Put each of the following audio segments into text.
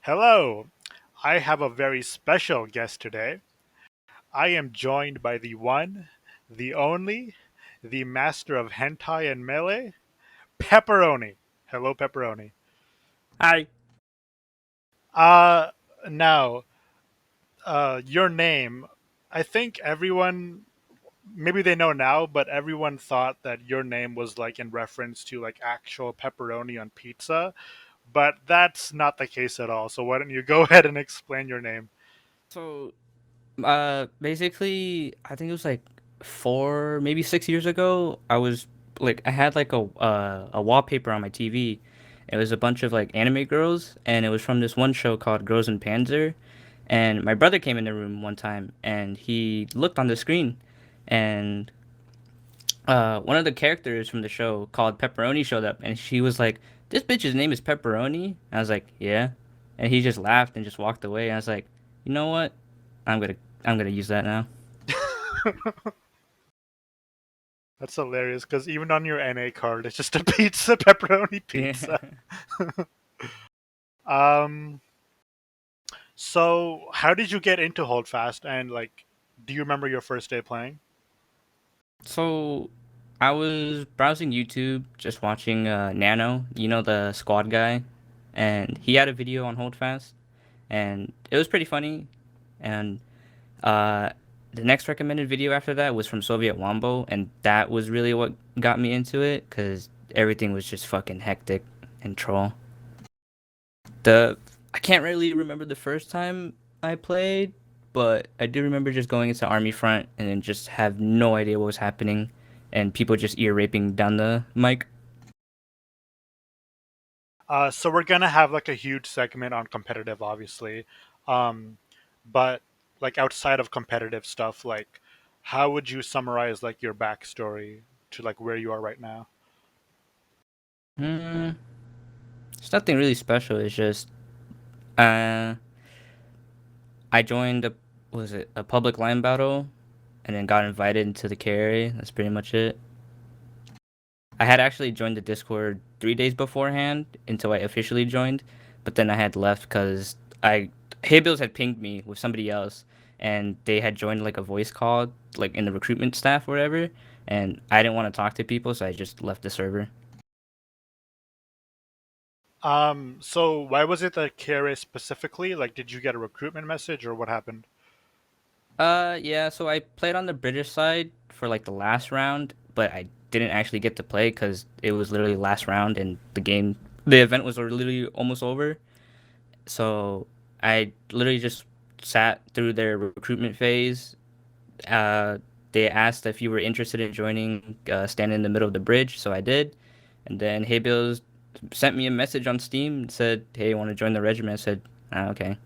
Hello, I have a very special guest today. I am joined by the one, the only, the master of hentai and melee, Pepperoni. Hello, Pepperoni. Hi. Uh, now, your name, I think everyone, maybe they know now, but everyone thought that your name was like in reference to like actual pepperoni on pizza, but that's not the case at all. So why don't you go ahead and explain your name? So, basically, I think it was like 4, maybe 6 years ago. I had like a wallpaper on my TV. It was a bunch of like anime girls, and it was from this one show called Girls in Panzer. And my brother came in the room one time, and he looked on the screen, and one of the characters from the show called Pepperoni showed up, and she was like, "This bitch's name is Pepperoni." And I was like, "Yeah," and he just laughed and just walked away. And I was like, "You know what? I'm gonna I'm gonna use that now." That's hilarious because even on your NA card, it's just a pizza, pepperoni Yeah. pizza. Um, so how did you get into Holdfast and like, do you remember your first day playing? So I was browsing YouTube, just watching Nano, the squad guy, and he had a video on Holdfast, and it was pretty funny. And uh, the next recommended video after that was from Soviet Wombo, and that was really what got me into it because everything was just fucking hectic and troll. The I can't really remember the first time I played, but I do remember just going into Army Front and then just have no idea what was happening, and people just ear raping down the mic. So we're gonna have like a huge segment on competitive, obviously, um, but like outside of competitive stuff, like how would you summarize like your backstory to like where you are right now? Hmm, it's nothing really special. It's just uh, I joined a public line battle, and then got invited into the carry. That's pretty much it. I had actually joined the Discord 3 days beforehand until I officially joined, but then I had left because I Haybills had pinged me with somebody else, and they had joined like a voice call, like in the recruitment staff or whatever, and I didn't want to talk to people, so I just left the server. So why was it that Kara specifically? Like, did you get a recruitment message or what happened? Yeah, so I played on the British side for like the last round, but I didn't actually get to play because it was literally last round and the event was literally almost over. So I literally just sat through their recruitment phase. Uh, they asked if you were interested in joining, standing in the middle of the bridge, so I did. And then Hey Bills sent me a message on Steam and said, "Hey, you want to join the regiment?" I said, "Okay."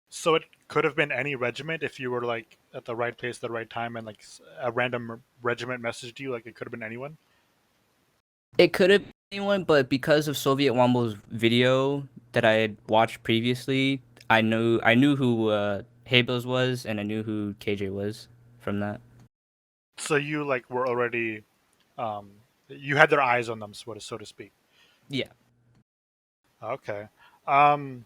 So it could have been any regiment if you were like at the right place at the right time and like a random regiment messaged you. Like it could have been anyone. It could have been anyone, but because of Soviet Wombo's video that I had watched previously, I knew who Hey Bills was, and I knew who KJ was from that. So you like were already um, you had their eyes on them, so to speak. Yeah. Okay. Um,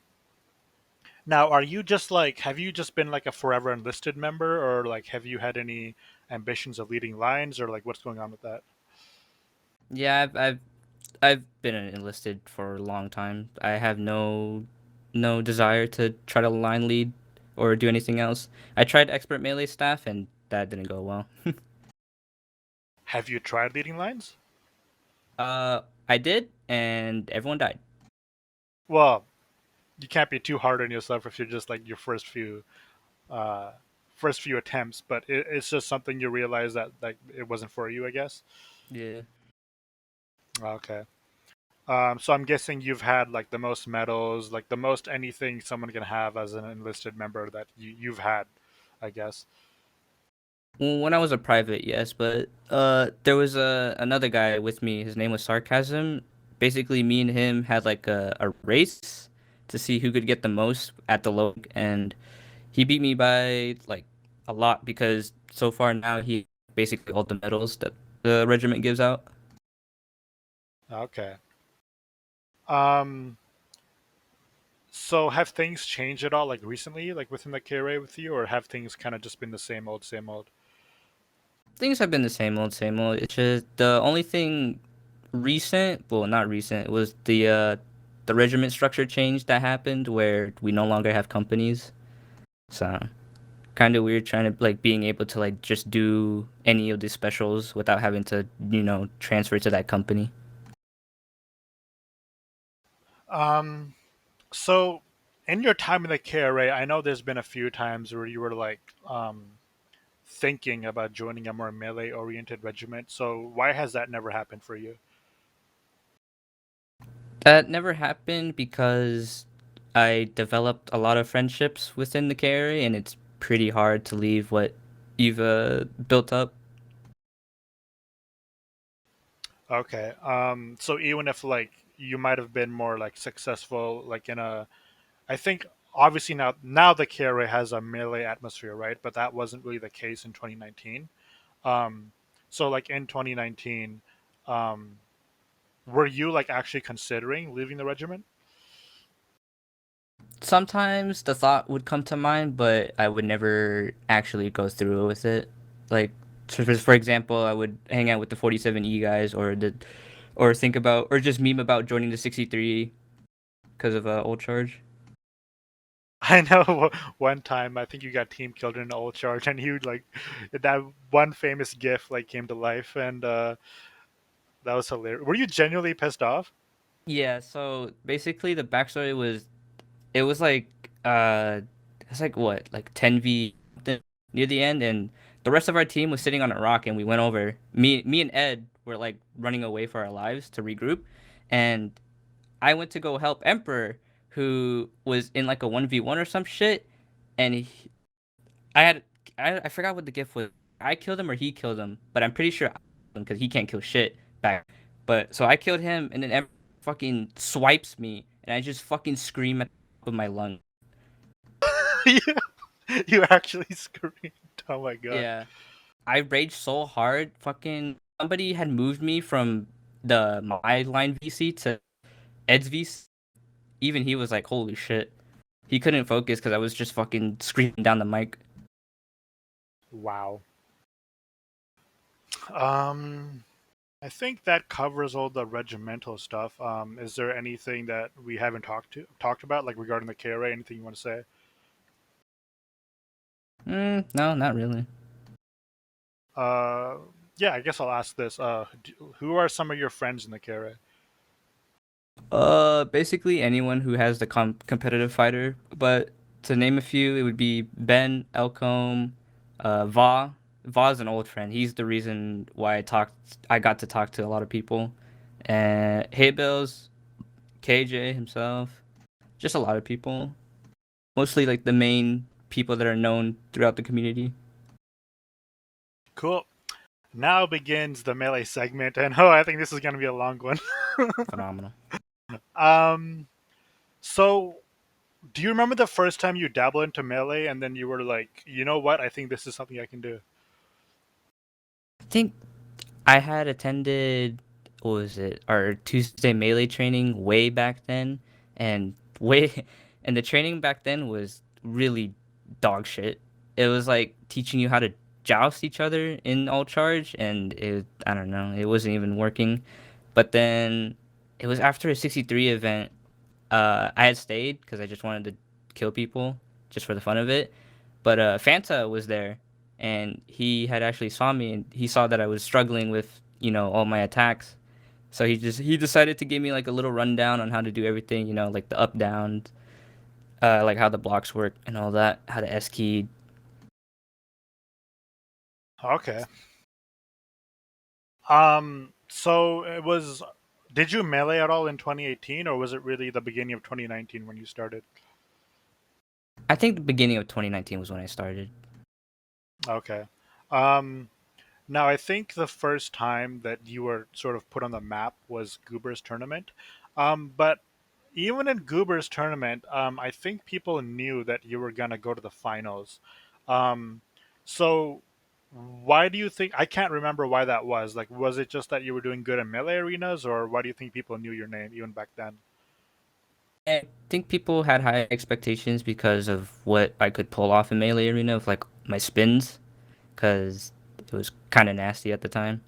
Now, are you just like have you just been like a forever enlisted member, or like have you had any ambitions of leading lines, or like what's going on with that? Yeah, I've been enlisted for a long time. I have no desire to try to line lead or do anything else. I tried expert melee staff and that didn't go well. Have you tried leading lines? I did and everyone died. Well, you can't be too hard on yourself if you're just like your uh, first few attempts, but it's just something you realize that like it wasn't for you, I guess. Yeah. Okay. So I'm guessing you've had like the most medals, like the most anything someone can have as an enlisted member that you've had, I guess. Well, when I was a private, yes, but there was another guy with me. His name was Sarcasm. Basically, me and him had like a race to see who could get the most at the low, and he beat me by like a lot because so far now he basically all the medals that the regiment gives out. Okay. Um, So have things changed at all, like recently, like within the KRA with you, or have things kind of just been the same old, same old? Things have been the same old, same old. It's just the only thing recent, well, not recent, was the regiment structure change that happened where we no longer have companies. So kind of weird trying to like being able to like just do any of these specials without having to transfer to that company. Um, so in your time in the KRA, I know there's been a few times where you were like thinking about joining a more melee-oriented regiment. So why has that never happened for you? That never happened because I developed a lot of friendships within the carry, and it's pretty hard to leave what you've built up. Okay. So even if like you might have been more like successful, like in a, I think obviously now the KRA has a melee atmosphere, right? But that wasn't really the case in 2019. Um, so like in 2019, um, were you like actually considering leaving the regiment? Sometimes the thought would come to mind, but I would never actually go through with it. Like, for example, I would hang out with the 47E guys, or think about, or just meme about joining the 63 because of old charge. I know one time I think you got team killed in an old charge, and you like that one famous GIF like came to life, and that was hilarious. Were you genuinely pissed off? Yeah. So basically, the backstory was it was like it's like what, like 10v near the end, and the rest of our team was sitting on a rock, and we went over. Me and Ed were like running away for our lives to regroup, and I went to go help Emperor, who was in like a 1v1 or some shit, and I had I forgot what the gift was. I killed him or he killed him, but I'm pretty sure I killed him because he can't kill shit back. But so I killed him, and then Emperor fucking swipes me, and I just fucking scream at the top of my lungs. you, you actually screamed. Oh my god. Yeah. I raged so hard. Fucking somebody had moved me from the my line VC to Ed's VC. Even he was like, "Holy shit!" He couldn't focus because I was just fucking screaming down the mic. Wow. Um, I think that covers all the regimental stuff. Is there anything that we haven't talked about, like regarding the KRA? Anything you want to say? No, not really. Uh, yeah, I guess I'll ask this. Who are some of your friends in the KRA? Basically anyone who has the competitive fighter, but to name a few, it would be Ben, Elcombe, Va. Va's an old friend. He's the reason why I got to talk to a lot of people. And Hey Bills, KJ himself, just a lot of people. Mostly like the main people that are known throughout the community. Cool. Now begins the melee segment, and oh, I think this is gonna be a long one. Phenomenal. um, so do you remember the first time you dabbled into melee, and then you were like, you know what? I think this is something I can do. I think I had attended, what was it, our Tuesday melee training way back then, and way and the training back then was really dog shit. It was like teaching you how to joust each other in all charge, and I don't know, it wasn't even working. But then it was after a 63 event. I had stayed because I just wanted to kill people just for the fun of it. But Fanta was there, and he had actually saw me, and he saw that I was struggling with all my attacks. So he decided to give me like a little rundown on how to do everything, like the up down, like how the blocks work and all that, how to S key. Okay. So it was. Did you melee at all in 2018, or was it really the beginning of 2019 when you started? I think the beginning of 2019 was when I started. Okay. Um, Now I think the first time that you were sort of put on the map was Goober's tournament. But even in Goober's tournament, I think people knew that you were gonna go to the finals. Um, so why do you think I can't remember why that was? Like, was it just that you were doing good in melee arenas, or why do you think people knew your name even back then? think people had high expectations because of what I could pull off in Melee Arena with like my spins, because it was kind of nasty at the time.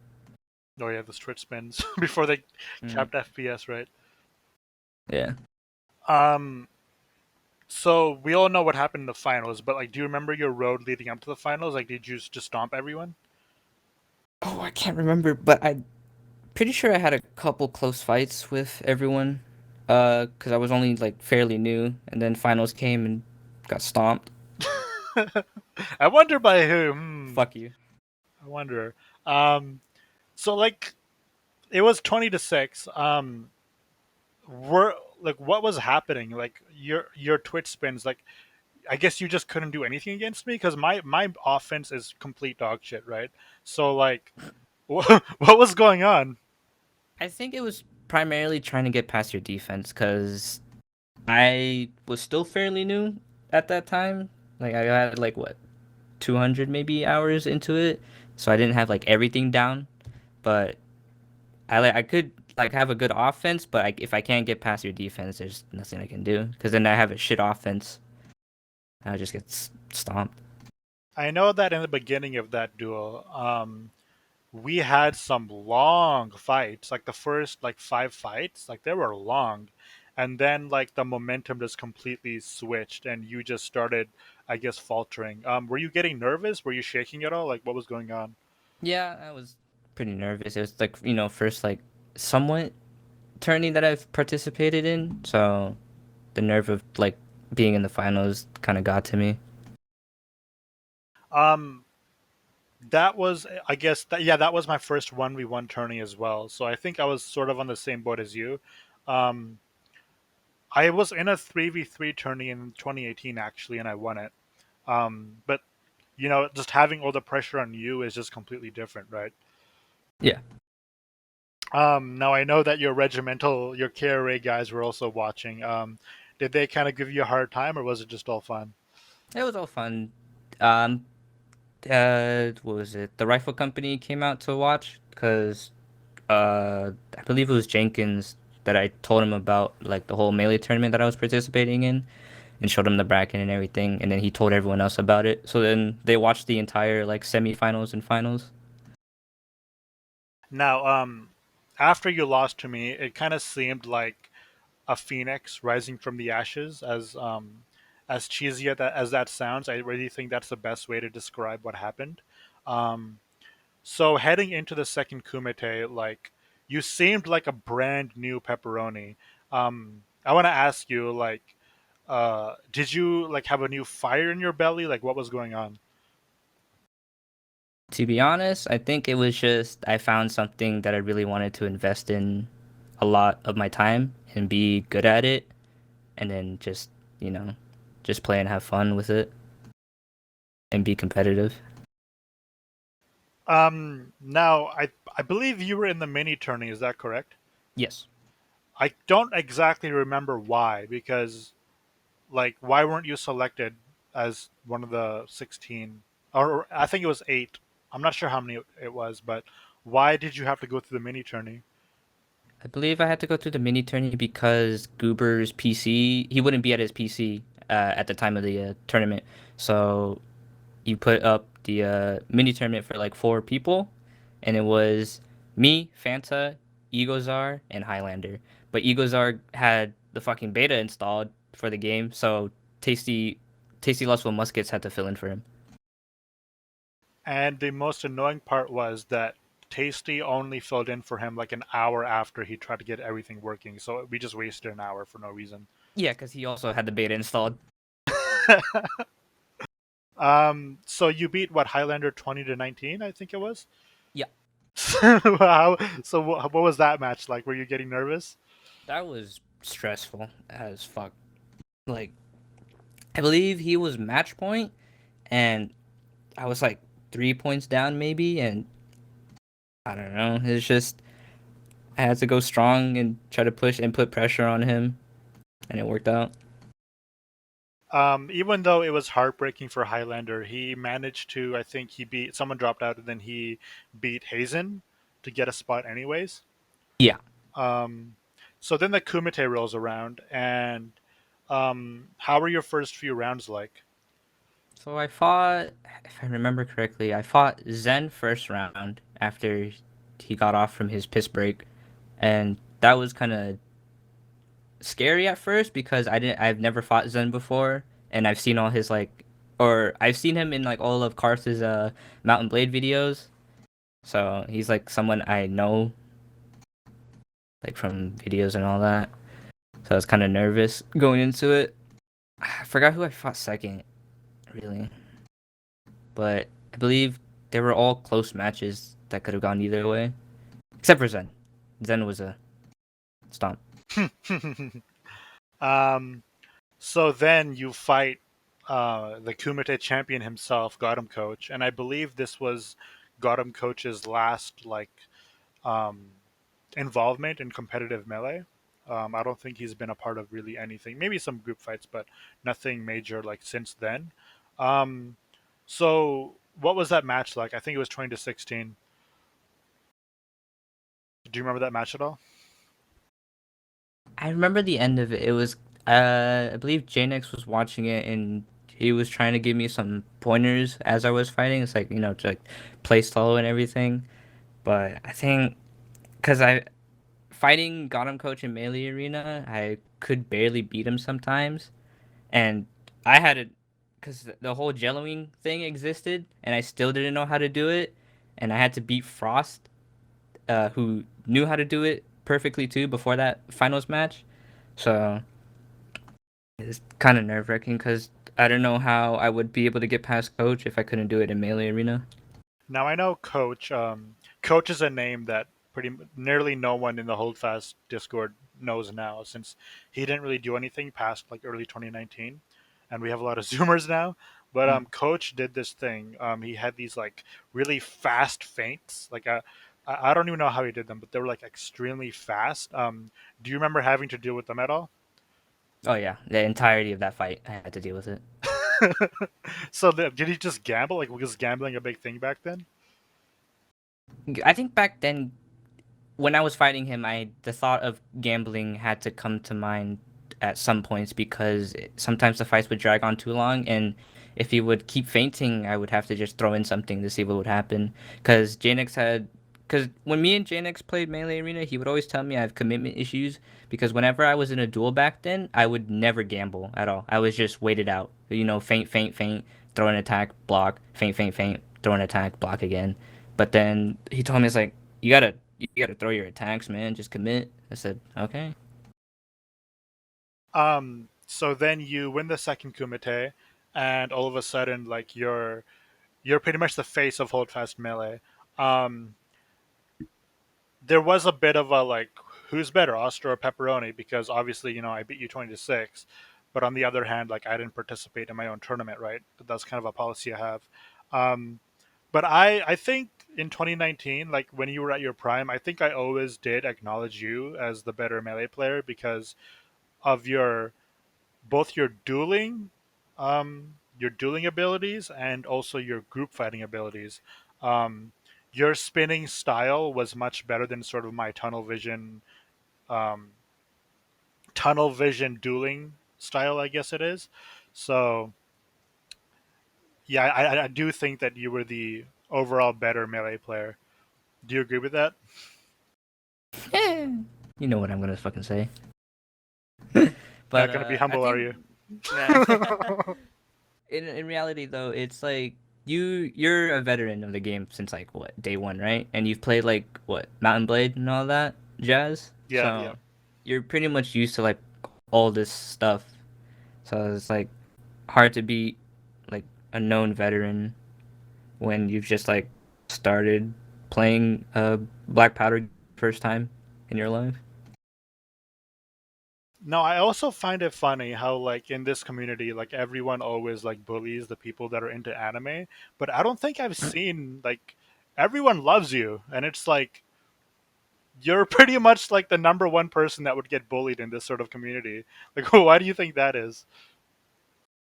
Oh yeah, the Twitch spins before they Mm. capped FPS, right? Yeah. Um, so we all know what happened in the finals, but like, do you remember your road leading up to the finals? Like, did you just stomp everyone? Oh, I can't remember, but I'm pretty sure I had a couple close fights with everyone. Because I was only like fairly new, and then finals came and got stomped. I wonder by who. Hmm, Fuck you. I wonder. Um, so like, it was 20-6. Were like, what was happening? Like your Twitch spins. Like, I guess you just couldn't do anything against me because my offense is complete dog shit, right? So like, what was going on? I think it was primarily trying to get past your defense because I was still fairly new at that time. Like I had like what 200 maybe hours into it, so I didn't have like everything down. But I could like have a good offense, but if I can't get past your defense, there's nothing I can do. Because then I have a shit offense, I just get stomped. I know that in the beginning of that duel, we had some long fights. Like the first like 5 fights, like they were long, and then like the momentum just completely switched, and you just started, I guess, faltering. Were you getting nervous? Were you shaking at all? Like what was going on? Yeah, I was pretty nervous. It was like first like somewhat tourney that I've participated in, so the nerve of like being in the finals kind of got to me. Um, that was, I guess, that yeah, that was my first 1v1 tourney as well. So I think I was sort of on the same boat as you. Um, I was in a 3v3 tourney in 2018 actually, and I won it. But just having all the pressure on you is just completely different, right? Yeah, Now I know that your KRA guys were also watching. Did they kind of give you a hard time, or was it just all fun? it was all fun. Um, what was it? The rifle company came out to watch because I believe it was Jenkins that I told him about like the whole melee tournament that I was participating in and showed him the bracket and everything, and then he told everyone else about it. So then they watched the entire like semifinals and finals. Now, after you lost to me, it kind of seemed like a phoenix rising from the ashes. As cheesy as that sounds, I really think that's the best way to describe what happened. Um, So heading into the second Kumite, like you seemed like a brand new pepperoni. I want to ask you, like, did you like have a new fire in your belly? Like, what was going on? To be honest, I think it was just I found something that I really wanted to invest in a lot of my time and be good at it, and then you know, just play and have fun with it and be competitive. Now I believe you were in the mini tourney. Is that correct? Yes. I don't exactly remember why, because like why weren't you selected as one of the 16? Or I think it was 8. I'm not sure how many it was, but why did you have to go through the mini tourney? I believe I had to go through the mini tourney because Goober's PC, he wouldn't be at his PC at the time of the tournament. So you put up the mini tournament for like 4 people, and it was me, Fanta, Egozar, and Highlander. But Egozar had the fucking beta installed for the game, so Tasty, Tasty Lustful Muskets had to fill in for him. And the most annoying part was that Tasty only filled in for him like an hour after he tried to get everything working. So we just wasted an hour for no reason. Yeah, because he also had the beta installed. So you beat what, Highlander 20-19, I think it was. Yeah, Wow. So what was that match like? Were you getting nervous? that was stressful as fuck. Like, I believe he was match point, and I was like 3 points down maybe, and I don't know. It's just I had to go strong and try to push and put pressure on him, and it worked out. Even though it was heartbreaking for Highlander, he managed to. I think he beat someone dropped out, and then he beat Hazen to get a spot anyways. Yeah. Um, so then the Kumite rolls around, and How were your first few rounds like? So I fought, if I remember correctly, I fought Zen first round after he got off from his piss break, and that was kind of scary at first because I've never fought Zen before, and I've seen all his like, or I've seen him in like all of Karth's Mountain Blade videos, so he's like someone I know like from videos and all that. So I was kind of nervous going into it. I forgot who I fought second, really, but I believe they were all close matches that could have gone either way, except for Zen. Zen was a stomp. um, so then you fight the Kumite champion himself, Gotham Coach, and I believe this was Gotham Coach's last um, involvement in competitive melee. I don't think he's been a part of really anything. Maybe some group fights, but nothing major like since then. Um, so what was that match like? I think it was 20 to 16. Do you remember that match at all? I remember the end of it. It was, I believe Janix was watching it and he was trying to give me some pointers as I was fighting. It's like, to like play slow and everything. But I think, because I, fighting Gotham Coach in Melee Arena, I could barely beat him sometimes. And I had it, because the whole jelloing thing existed and I still didn't know how to do it. And I had to beat Frost, who knew how to do it perfectly too before that finals match. So it's kind of nerve wracking because I don't know how I would be able to get past Coach if I couldn't do it in Melee Arena. Now I know Coach. Coach is a name that nearly no one in the Holdfast Discord knows now, since he didn't really do anything past like early 2019, and we have a lot of Zoomers now. But Mm. Coach did this thing. He had these like really fast feints. I don't even know how he did them, but they were like extremely fast. Do you remember having to deal with them at all? Oh yeah, the entirety of that fight, I had to deal with it. So did he just gamble? Like was gambling a big thing back then? I think back then when I was fighting him, I the thought of gambling had to come to mind at some points because sometimes the fights would drag on too long, and if he would keep fainting, I would have to just throw in something to see what would happen. Because when me and Janix played Melee Arena, he would always tell me I have commitment issues because whenever I was in a duel back then, I would never gamble at all. I was just waited out. Feint, feint, feint, throw an attack, block, feint, feint, feint, throw an attack, block again. But then he told me it's like you gotta throw your attacks, man. Just commit. I said, okay. So then you win the second Kumite, and all of a sudden, like you're pretty much the face of Holdfast Melee. Um, there was a bit of a like, who's better, Oscar or Pepperoni? Because obviously, I beat you 20 to 6, but on the other hand, like I didn't participate in my own tournament, right? That's kind of a policy I have. Um, but I think in 2019, like when you were at your prime, I think I always did acknowledge you as the better melee player because of your dueling abilities and also your group fighting abilities. Um, your spinning style was much better than sort of my um, tunnel vision dueling style, I guess it is. So yeah, I do think that you were the overall better melee player. Do you agree with that? You know what I'm gonna fucking say. But Not gonna be I humble, are think you? nah. In reality though, it's like you're a veteran of the game since like what day one, right? And you've played like what Mountain Blade and all that jazz. Yeah, yeah. So you're pretty much used to like all this stuff. So it's like hard to be like a known veteran when you've just like started playing Black Powder first time in your life. No, I also find it funny how like in this community, like everyone always like bullies the people that are into anime, but I don't think I've seen like everyone loves you, and it's like you're pretty much like the number one person that would get bullied in this sort of community. Like, why do you think that is?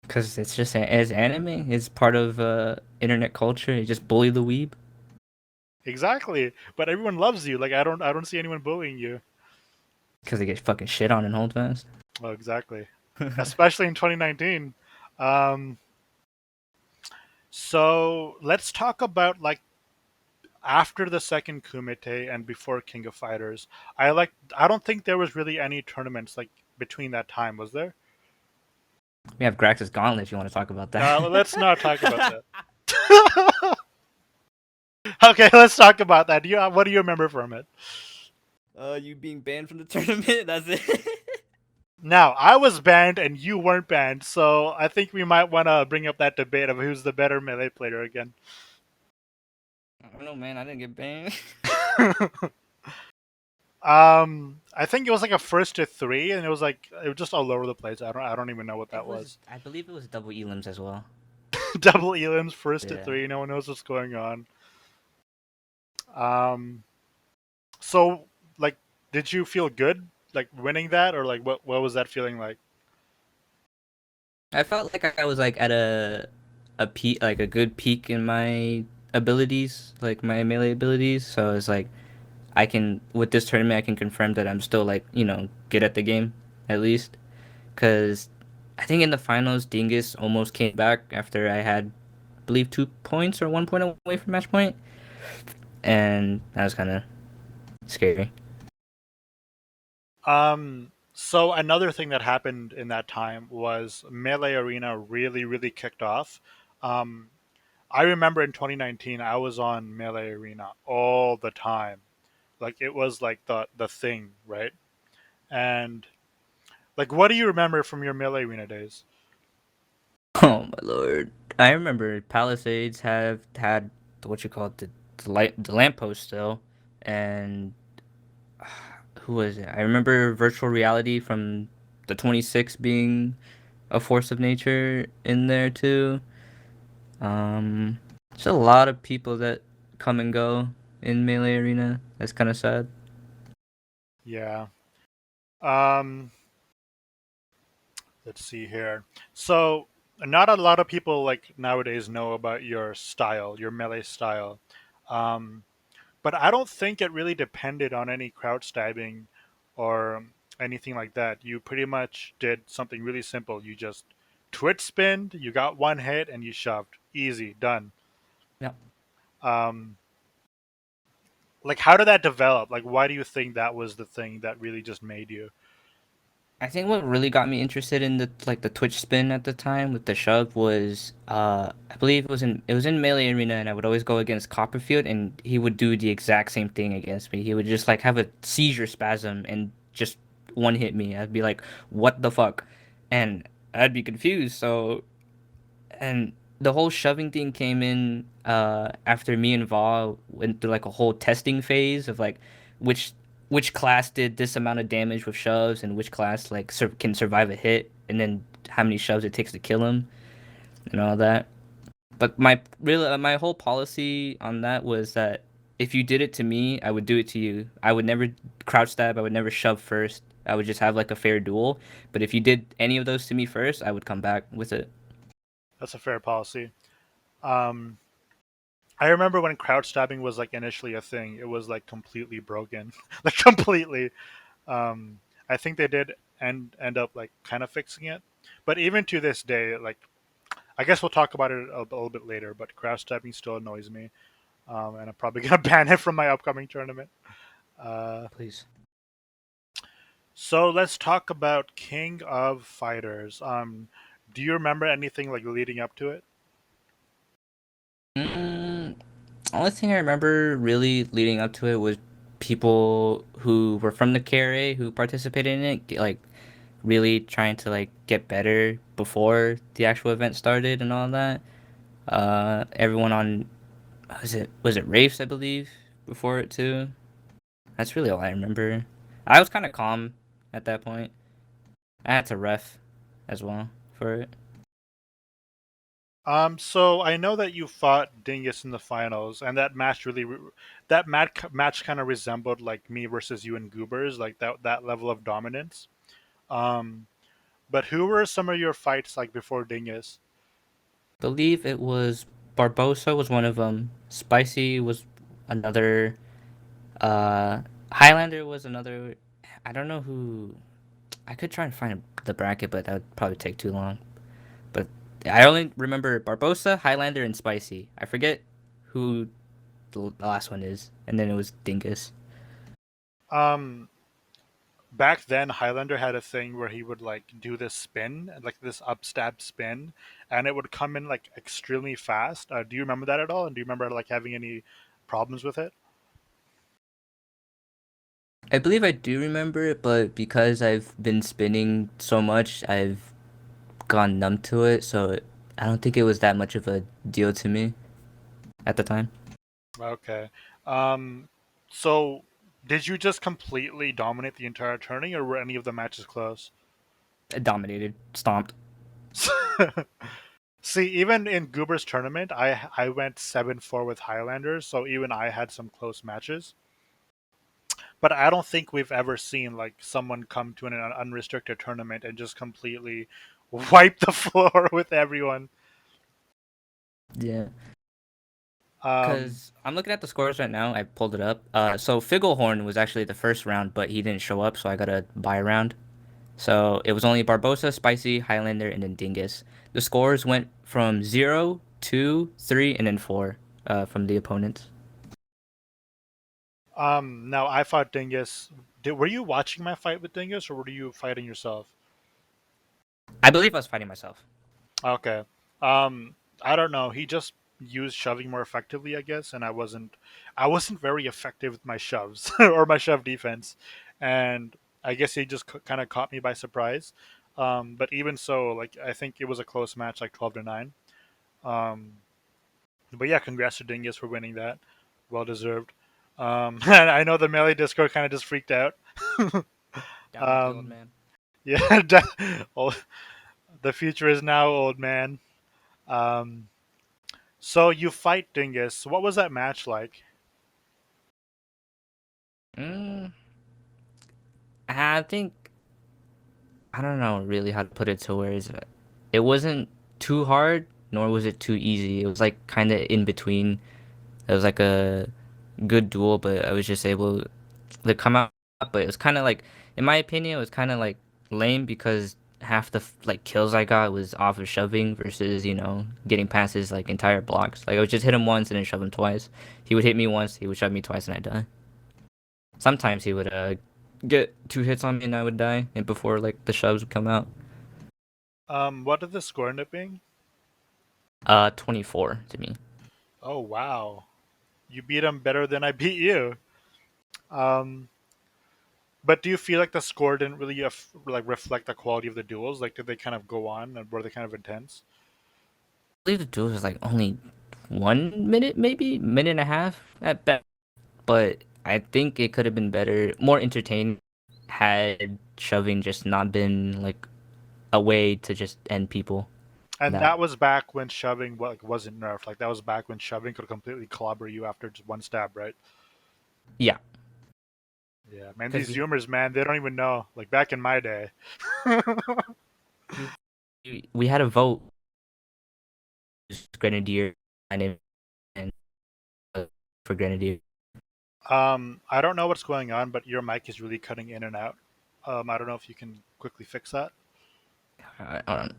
Because it's just as anime. It's part of internet culture. You just bully the weeb Exactly, but everyone loves you. Like, I don't see anyone bullying you. because they get fucking shit on and hold fast. Oh, exactly. especially in 2019. Um, so let's talk about like after the second Kumite and before King of Fighters. I don't think there was really any tournaments like between that time, was there? We have Grax's Gauntlet if you want to talk about that. Let's not talk about that. Okay, let's talk about that. What do you remember from it? You being banned from the tournament. That's it. Now, I was banned and you weren't banned, so I think we might want to bring up that debate of who's the better melee player again. I don't know, man. I didn't get banned. I think it was like a first to three, and it was just all over the place. I don't even know what It that was, was. I believe it was double elims as well. Double elims, first to Yeah. three. No one knows what's going on. Um, so like, did you feel good like winning that, or like what was that feeling like? I felt like I was like at a peak, like a good peak in my abilities, like my melee abilities. So it's like I can with this tournament I can confirm that I'm still like good at the game at least. Because I think in the finals Dingus almost came back after I had, I believe, 2 points or 1 point away from match point, and that was kind of scary. So another thing that happened in that time was Melee Arena really kicked off. Um, I remember in 2019, I was on Melee Arena all the time. Like it was like the thing, right? And like, what do you remember from your Melee Arena days? Oh my lord! I remember Palisades have had what you call it, the lamppost still, and who was it? I remember virtual reality from the 26 being a force of nature in there too. Um, there's a lot of people that come and go in Melee Arena. That's kind of sad. Yeah. Um, let's see here. So not a lot of people like nowadays know about your style, your melee style. Um, but I don't think it really depended on any crouch stabbing or anything like that. You pretty much did something really simple. You just twitch spinned, you got one hit, and you shoved. Easy, done. Yeah. Um, like, how did that develop? Like, why do you think that was the thing that really just made you? I think what really got me interested in the Twitch spin at the time with the shove was I believe it was in Melee Arena, and I would always go against Copperfield, and he would do the exact same thing against me. He would just like have a seizure spasm and just one hit me. I'd be like, what the fuck? And I'd be confused. And the whole shoving thing came in after me and Va went through like a whole testing phase of like which which class did this amount of damage with shoves and which class like can survive a hit, and then how many shoves it takes to kill him and all that. But my whole policy on that was that if you did it to me, I would do it to you. I would never crouch stab. I would never shove first. I would just have like a fair duel. But if you did any of those to me first, I would come back with it. That's a fair policy. Um, I remember when crouch stabbing was like initially a thing. It was like completely broken, like completely. Um, I think they did end up like kind of fixing it, but even to this day, like I guess we'll talk about it a little bit later. But crouch stabbing still annoys me, and I'm probably gonna ban it from my upcoming tournament. Uh, Please. so let's talk about King of Fighters. Do you remember anything like leading up to it? Mm, only thing I remember really leading up to it was people who were from the KRA who participated in it, like really trying to like get better before the actual event started and all that. Everyone on was it Rafes, I believe, before it too. That's really all I remember. I was kind of calm at that point. I had to ref as well for it. So I know that you fought Dingus in the finals, and that match kind of resembled like me versus you and Goobers, like that level of dominance. Um, but who were some of your fights like before Dingus? Believe it was Barbosa was one of them. Spicy was another. Uh, Highlander was another. I don't know who. I could try and find the bracket, but that would probably take too long. But I only remember Barbosa, Highlander, and Spicy. I forget who the last one is, and then it was Dingus. Um, Back then, Highlander had a thing where he would like do this spin, like this upstab spin, and it would come in like extremely fast. Do you remember that at all? And do you remember like having any problems with it? I believe I do remember it, but because I've been spinning so much, I've gone numb to it, so I don't think it was that much of a deal to me at the time. Okay. Um, so did you just completely dominate the entire tourney, or were any of the matches close? It dominated, stomped. See, even in Goober's tournament, I went 7-4 with Highlanders, so even I had some close matches. But I don't think we've ever seen like someone come to an unrestricted tournament and just completely wipe the floor with everyone. Yeah. Um, Because I'm looking at the scores right now. I pulled it up. So Figglehorn was actually the first round, but he didn't show up, so I got a buy round. So it was only Barbosa, Spicy, Highlander, and then Dingus. The scores went from 0, 2, 3, and then 4 from the opponents. Now I fought Dingus. Were you watching my fight with Dingus, or were you fighting yourself? I believe I was fighting myself. Okay. Um, I don't know. He just used shoving more effectively, I guess, and I wasn't very effective with my shoves or my shove defense, and I guess he just kind of caught me by surprise. But even so, like I think it was a close match, like 12-9. Um, but yeah, congrats to Dingus for winning that. Well deserved. And I know the melee Discord kind of just freaked out. Down with the old um, man. yeah, oh, the future is now, old man. Um, So you fight Dingus. What was that match like? Mm, I think I don't know really how to put it to words. It wasn't too hard, nor was it too easy. It was like kind of in between. It was like a good duel, but I was just able to come out. But it was kind of like, in my opinion, it was kind of like lame because half the like kills I got was off of shoving versus getting past his like entire blocks. Like I would just hit him once and then shove him twice. He would hit me once, he would shove me twice, and I die. Sometimes he would get two hits on me and I would die, and before like the shoves would come out. What did the score end up being? 24 to me. Oh wow, you beat him better than I beat you. Um, but do you feel like the score didn't really like reflect the quality of the duels? Like, did they kind of go on and were they kind of intense? I believe the duel was like only 1 minute, maybe minute and a half at best. But I think it could have been better, more entertaining, had shoving just not been like a way to just end people. And That that was back when shoving like wasn't nerfed. Like that was back when shoving could completely clobber you after just one stab, right? yeah, Yeah, man. because These Zoomers, man, they don't even know. Like back in my day. we had a vote, Grenadier, my name and for Grenadier. I don't know what's going on, but your mic is really cutting in and out. I don't know if you can quickly fix that. Hold on.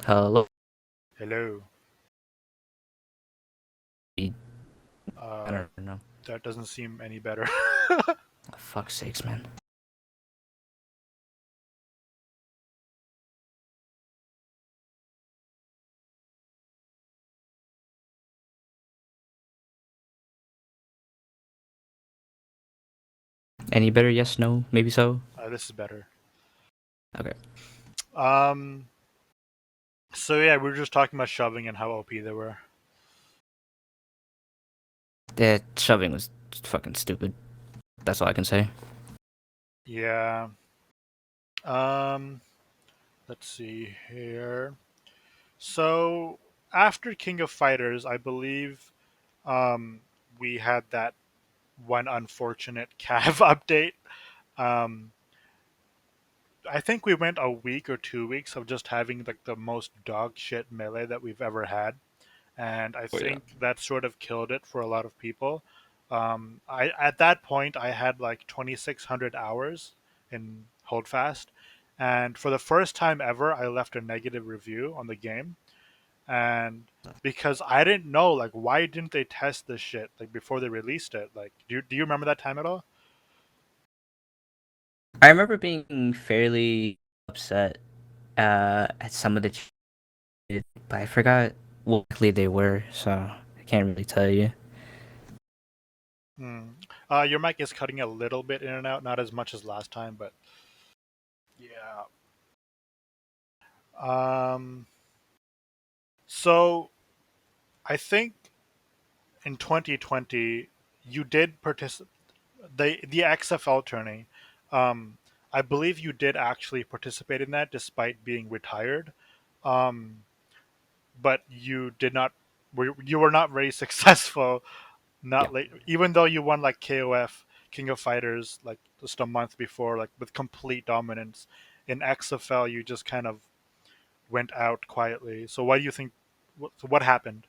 Hello. Hello. I Uh, don't know. that doesn't seem any better. Fuck's sakes, man. Any better? Yes, no, maybe so. This is better. Okay. Um, so yeah, we were just talking about shoving and how OP they were. That shoving was fucking stupid. That's all I can say. Yeah. Um, let's see here. So after King of Fighters, I believe um, we had that one unfortunate Cav update. Um, I think we went a week or 2 weeks of just having like the most dog shit melee that we've ever had. and I Oh yeah. think that sort of killed it for a lot of people. I at that point I had like 2,600 hours in Holdfast, and for the first time ever, I left a negative review on the game, and because I didn't know like why didn't they test this shit like before they released it? Like, do you remember that time at all? I remember being fairly upset at some of the changes, but I forgot what exactly they were, so I can't really tell you. Hmm. Your mic is cutting a little bit in and out, not as much as last time, but yeah. Um, so I think in 2020 you did participate the XFL tourney. Um, I believe you did actually participate in that despite being retired, um, but you did not. You were not very successful. Yeah. Not like even though you won like KOF King of Fighters like just a month before, like with complete dominance. In XFL, you just kind of went out quietly. So why do you think? What happened?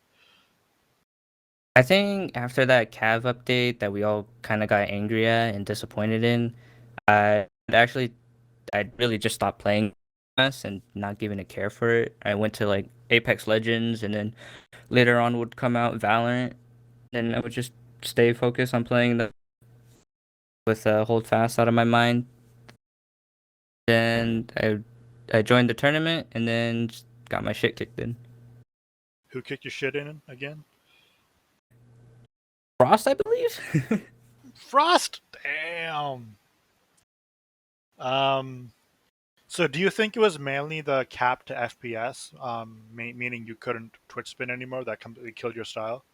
I think after that Cav update that we all kind of got angry at and disappointed in, I actually I really just stopped playing us and not giving a care for it. I went to like Apex Legends, and then later on would come out Valorant. Then I would just stay focused on playing the with Hold Fast out of my mind. Then I joined the tournament and then just got my shit kicked in. Who kicked your shit in again? Frost, I believe. Frost. Damn. Um. So do you think it was mainly the cap to FPS, meaning you couldn't Twitch spin anymore, that completely killed your style?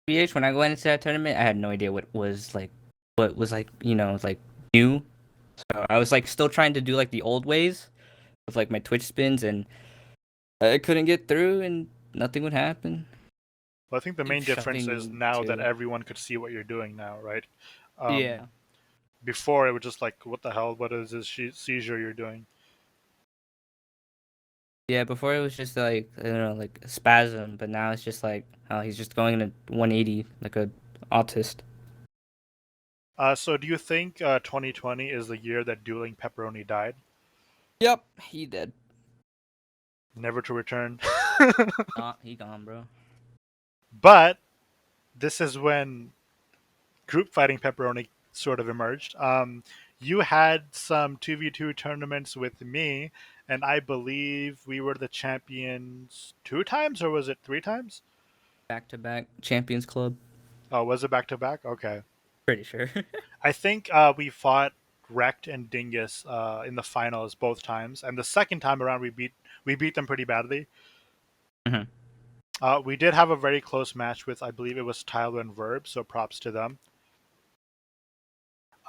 BH, when I went into that tournament, I had no idea what was like, like new. So I was like still trying to do like the old ways with like my Twitch spins, and I couldn't get through, and nothing would happen. Well, I think the Keep main difference is shoving now that too. everyone could see what you're doing now, right? Yeah. Um, Before it was just like, what the hell? What is this seizure you're doing? Yeah, before it was just like I don't know, like a spasm, but now it's just like oh, he's just going in a 180 like a autist. So do you think 2020 is the year that dueling pepperoni died, Yep, he did. never to return? He gone, bro. But this is when group fighting pepperoni sort of emerged. You had some 2v2 tournaments with me, and I believe we were the champions two times, or was it three times? Back to back Champions Club. Oh, was it back to back? Okay. Pretty sure. I think we fought Wrecked and Dingus in the finals both times, and the second time around we beat them pretty badly. Mhm. We did have a very close match with, I believe it was Tyler and Verb, so props to them.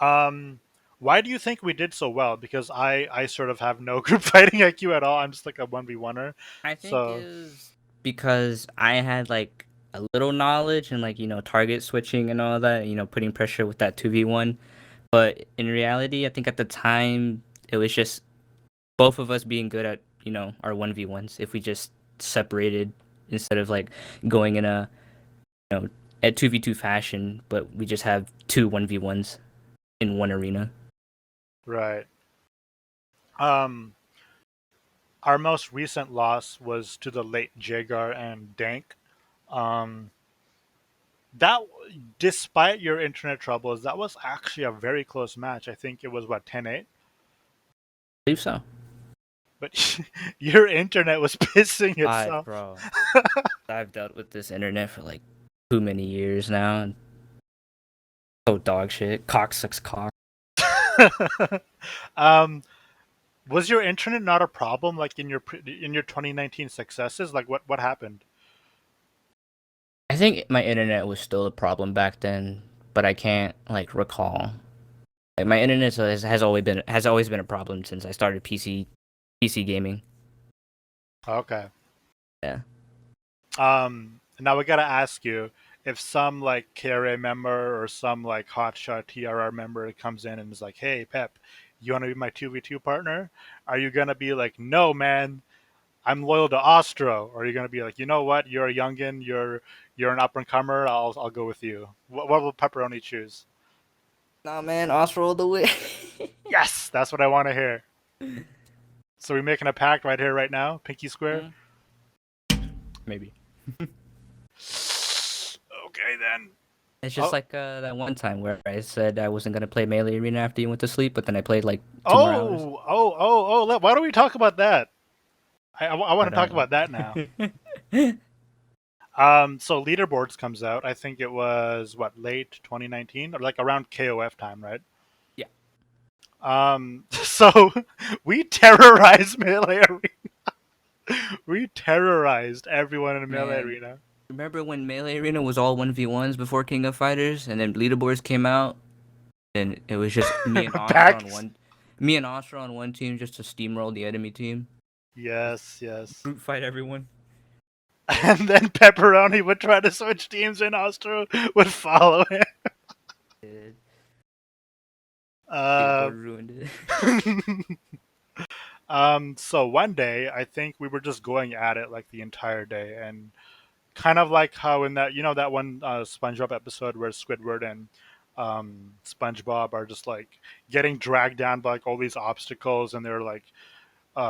Um, why do you think we did so well? Because I sort of have no group fighting IQ at all. I'm just like a 1v1er. I think So, it was because I had like a little knowledge and like target switching and all that, putting pressure with that 2v1. But in reality, I think at the time it was just both of us being good at our 1v1s if we just separated instead of like going in a you know at 2v2 fashion, but we just have two 1v1s in one arena. right. Um, our most recent loss was to the late Jagar and Dank. Um, that, despite your internet troubles, that was actually a very close match. I think it was what 10-8. I believe so. But your internet was pissing itself. Bro, I've dealt with this internet for like too many years now, and so dog shit. Cock sucks cock. um, was your internet not a problem like in your 2019 successes? Like what happened? I think my internet was still a problem back then, but I can't like recall. Like my internet has always been a problem since I started PC gaming. Okay. Yeah. Now we gotta ask you, if some like KRA member or some like hotshot TRR member comes in and is like, "Hey, Pep, you want to be my 2v2 partner?" Are you gonna be like, "No, man, I'm loyal to Ostro, or are you gonna be like, you know what, you're a youngin, you're an up and comer, I'll go with you. What will Pepperoni choose? Nah, man, Austral all the way. Yes, that's what I want to hear. So we making a pact right here, right now, pinky square. Mm, maybe. Okay then. It's just Oh, like that one time where I said I wasn't gonna play Melee Arena after you went to sleep, but then I played like 2 more hours. Why don't we talk about that? I want I to talk don't about that now. know. So leaderboards comes out. I think it was what, late 2019 or like around KOF time, right? Yeah. So we terrorized Melee Arena. We terrorized everyone in Melee Man, Arena. remember when Melee Arena was all 1v1s before King of Fighters, and then leaderboards came out, and it was just Packs. Me and Astra on one team just to steamroll the enemy team, just Yes, yes. brute fight everyone. And then Pepperoni would try to switch teams, and Ostro would follow him. It, Uh, leaderboard ruined it. so one day, I think we were just going at it like the entire day, and kind of like how in that, that one SpongeBob episode where Squidward and SpongeBob are just like getting dragged down by like all these obstacles, and they're like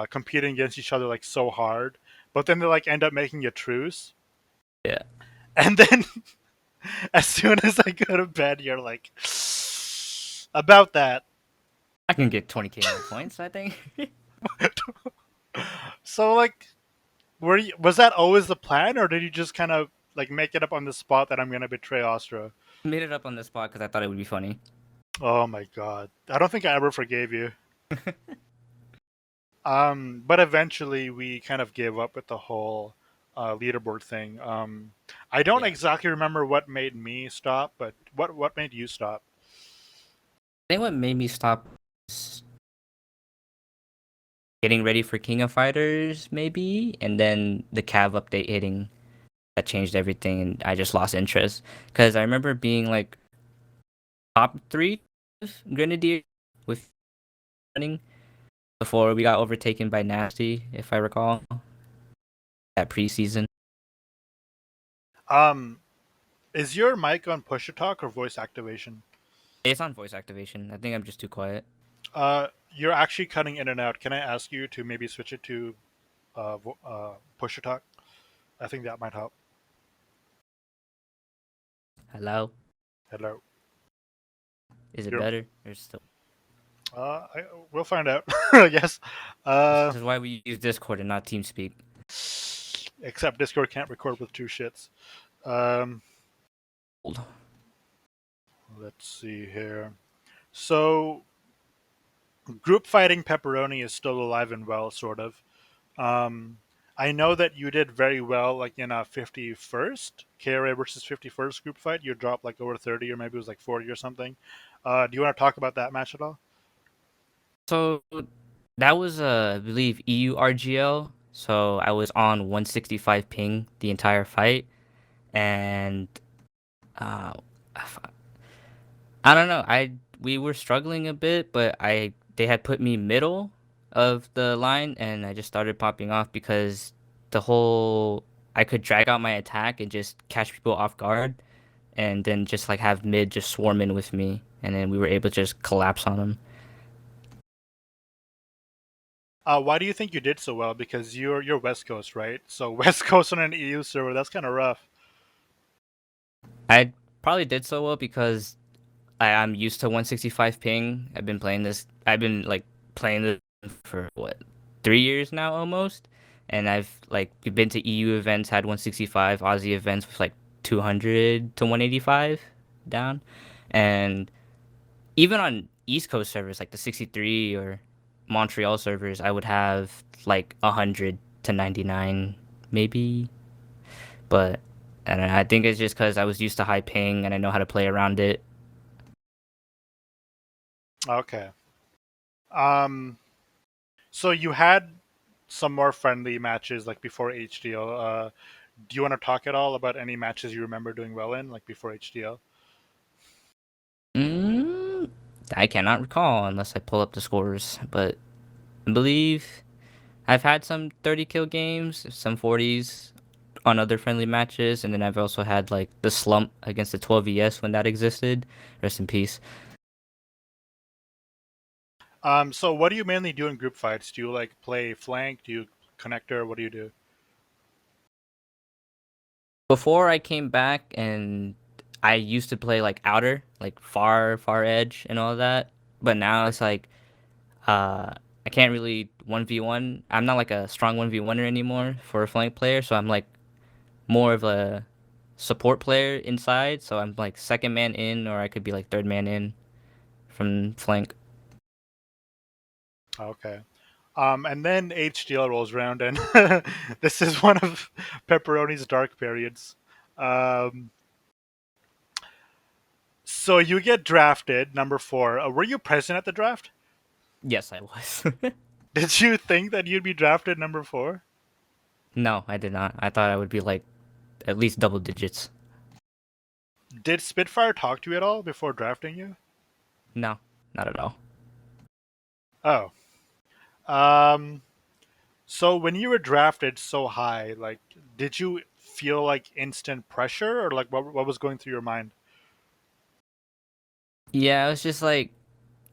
competing against each other like so hard, but then they like end up making a truce, Yeah, and then as soon as I go to bed, you're like, about that. I can get 20k more points, I think. So like, was that always the plan, or did you just kind of like make it up on the spot that I'm gonna betray Astra? Made it up on the spot because I thought it would be funny. Oh my god, I don't think I ever forgave you. But eventually we kind of gave up with the whole leaderboard thing. I don't Yeah, exactly remember what made me stop, but what made you stop? I think what made me stop was getting ready for King of Fighters, maybe, and then the Cav update hitting that changed everything, and I just lost interest. Because I remember being like top three Grenadier with running before we got overtaken by Nasty, if I recall, that preseason. Um, is your mic on push to talk or voice activation? It's on voice activation. I think I'm just too quiet. You're actually cutting in and out. Can I ask you to maybe switch it to push to talk? I think that might help. Hello? Hello. Is it You're. better? Or still? We'll find out. I guess. This Uh, is why we use Discord and not TeamSpeak. except Discord can't record with two shits. Um, let's see here. So, group fighting Pepperoni is still alive and well, sort of. Um, I know that you did very well, like in a 51st KRA versus 51st group fight. You dropped like over 30, or maybe it was like 40 or something. Do you want to talk about that match at all? So that was I believe EU RGL. So I was on 165 ping the entire fight, and uh, I don't know. We were struggling a bit, but I they had put me middle of the line, and I just started popping off because the whole I could drag out my attack and just catch people off guard, and then just like have mid just swarm in with me, and then we were able to just collapse on them. Why do you think you did so well? Because you're West Coast, right? So West Coast on an EU server, that's kind of rough. I probably did so well because I'm used to 165 ping. I've been like playing this for what 3 years now almost, and I've like been to EU events, had 165 Aussie events with like 200 to 185 down, and even on East Coast servers like the 63 or Montreal servers, I would have like 100 to 99 maybe, but. And I think it's just because I was used to high ping and I know how to play around it. Okay. Um, so you had some more friendly matches like before HDL. Do you want to talk at all about any matches you remember doing well in, like before HDL? I cannot recall unless I pull up the scores, but I believe. I've had some 30 kill games, some 40s on other friendly matches, and then I've also had like the slump against the 12 when that existed. Rest in peace. So what do you mainly do in group fights? Do you like play flank? Do you connector? What do you do? Before I came back and I used to play like outer, like far edge and all that, but now it's like I can't really 1v1. I'm not like a strong 1v1er anymore for a flank player, so I'm like more of a support player inside, so I'm like second man in, or I could be like third man in from flank. Okay. And then HDL rolls around, and this is one of Pepperoni's dark periods. Um, so you get drafted, number four. Were you present at the draft? Yes, I was. Did you think that you'd be drafted number four? No, I did not. I thought I would be like at least double digits. Did Spitfire talk to you at all before drafting you? No, not at all. Oh. Um, so when you were drafted so high, like, did you feel like instant pressure, or like what was going through your mind? Yeah, it was just like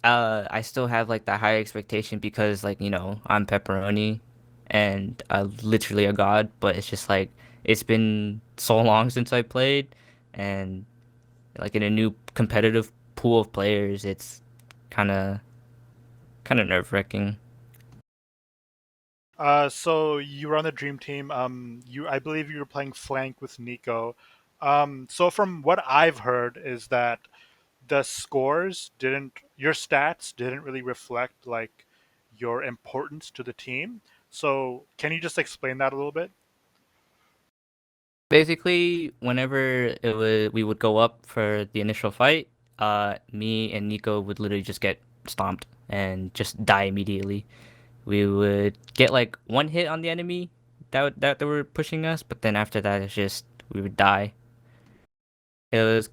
I still have like that high expectation because like, I'm pepperoni and I'm literally a god, but it's just like it's been so long since I played and like in a new competitive pool of players, it's kind of nerve-wracking. So you were on the dream team. I believe you were playing flank with Nico. So from what I've heard is that your stats didn't really reflect like your importance to the team. So can you just explain that a little bit? Basically, whenever we would go up for the initial fight, me and Nico would literally just get stomped and just die immediately. We would get like one hit on the enemy that they were pushing us, but then after that, it's just we would die. It was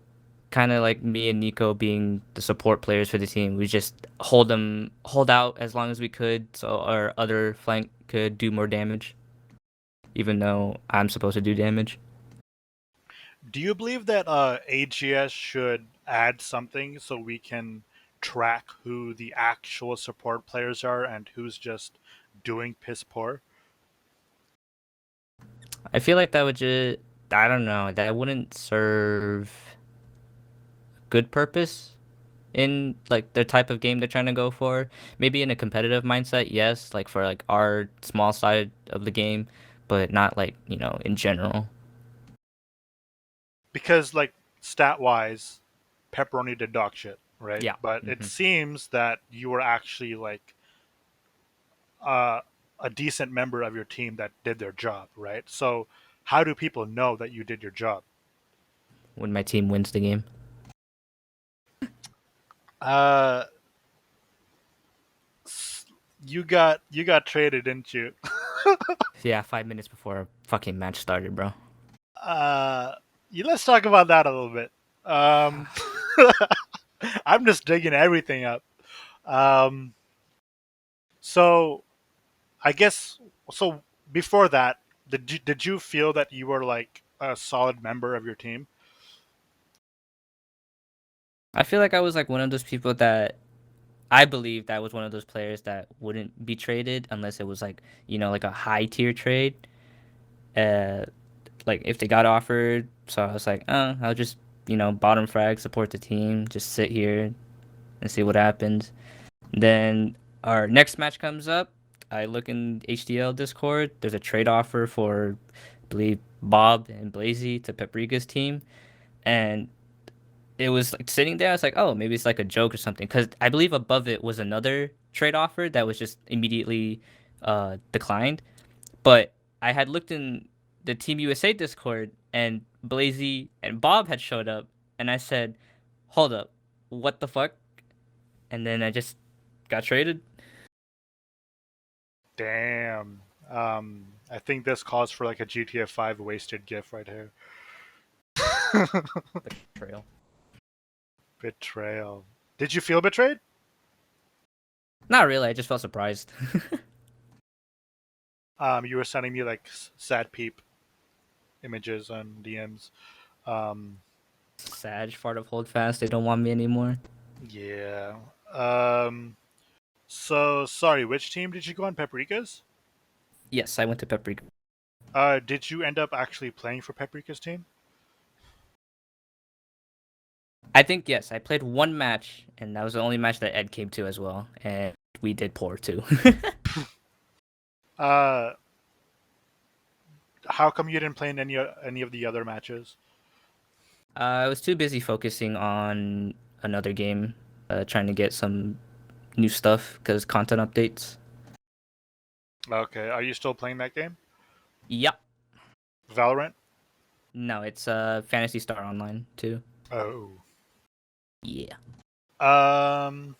kind of like me and Nico being the support players for the team. We just hold out as long as we could, so our other flank could do more damage, even though I'm supposed to do damage. Do you believe that AGS should add something so we can track who the actual support players are and who's just doing piss poor? I feel like that would just, I don't know, that wouldn't serve good purpose in like the type of game they're trying to go for. Maybe in a competitive mindset, yes, like for like our small side of the game, but not like, in general. Because like stat wise, Pepperoni did dog shit, right? Yeah. But it hmm seems that you were actually like uh, a decent member of your team that did their job, right? So how do people know that you did your job? When my team wins the game. Uh, you got traded, didn't you? Yeah, 5 minutes before a fucking match started, bro. Uh, let's talk about that a little bit. Um, I'm just digging everything up. Um, so I guess so. Before that, did you feel that you were like a solid member of your team? I feel like I was like one of those people that I believe that was one of those players that wouldn't be traded unless it was like, like a high tier trade. Uh, like if they got offered. So I was like, I'll just, bottom frag, support the team, just sit here and see what happens. Then our next match comes up. I look in HDL Discord. There's a trade offer for, I believe, Bob and Blazy to Paprika's team. And it was like sitting there. I was like, oh, maybe it's like a joke or something. Because I believe above it was another trade offer that was just immediately declined. But I had looked in the Team USA Discord, and Blazy and Bob had showed up, and I said, "Hold up, what the fuck?" And then I just got traded. Damn. I think this calls for like a GTA 5 wasted GIF right here. Betrayal. Betrayal. Did you feel betrayed? Not really. I just felt surprised. You were sending me like sad peep images on DMs. Um, Sag part of Holdfast. They don't want me anymore. yeah. Um, so sorry, which team did you go on? Paprika's? Yes, I went to Paprika. Did you end up actually playing for Paprika's team? I think yes. I played one match, and that was the only match that Ed came to as well, and we did poor too. Uh, how come you didn't play in any of the other matches? I was too busy focusing on another game, trying to get some new stuff because content updates. Okay, are you still playing that game? Yep. Valorant? No, it's Fantasy Star Online too. Oh. Yeah. Um,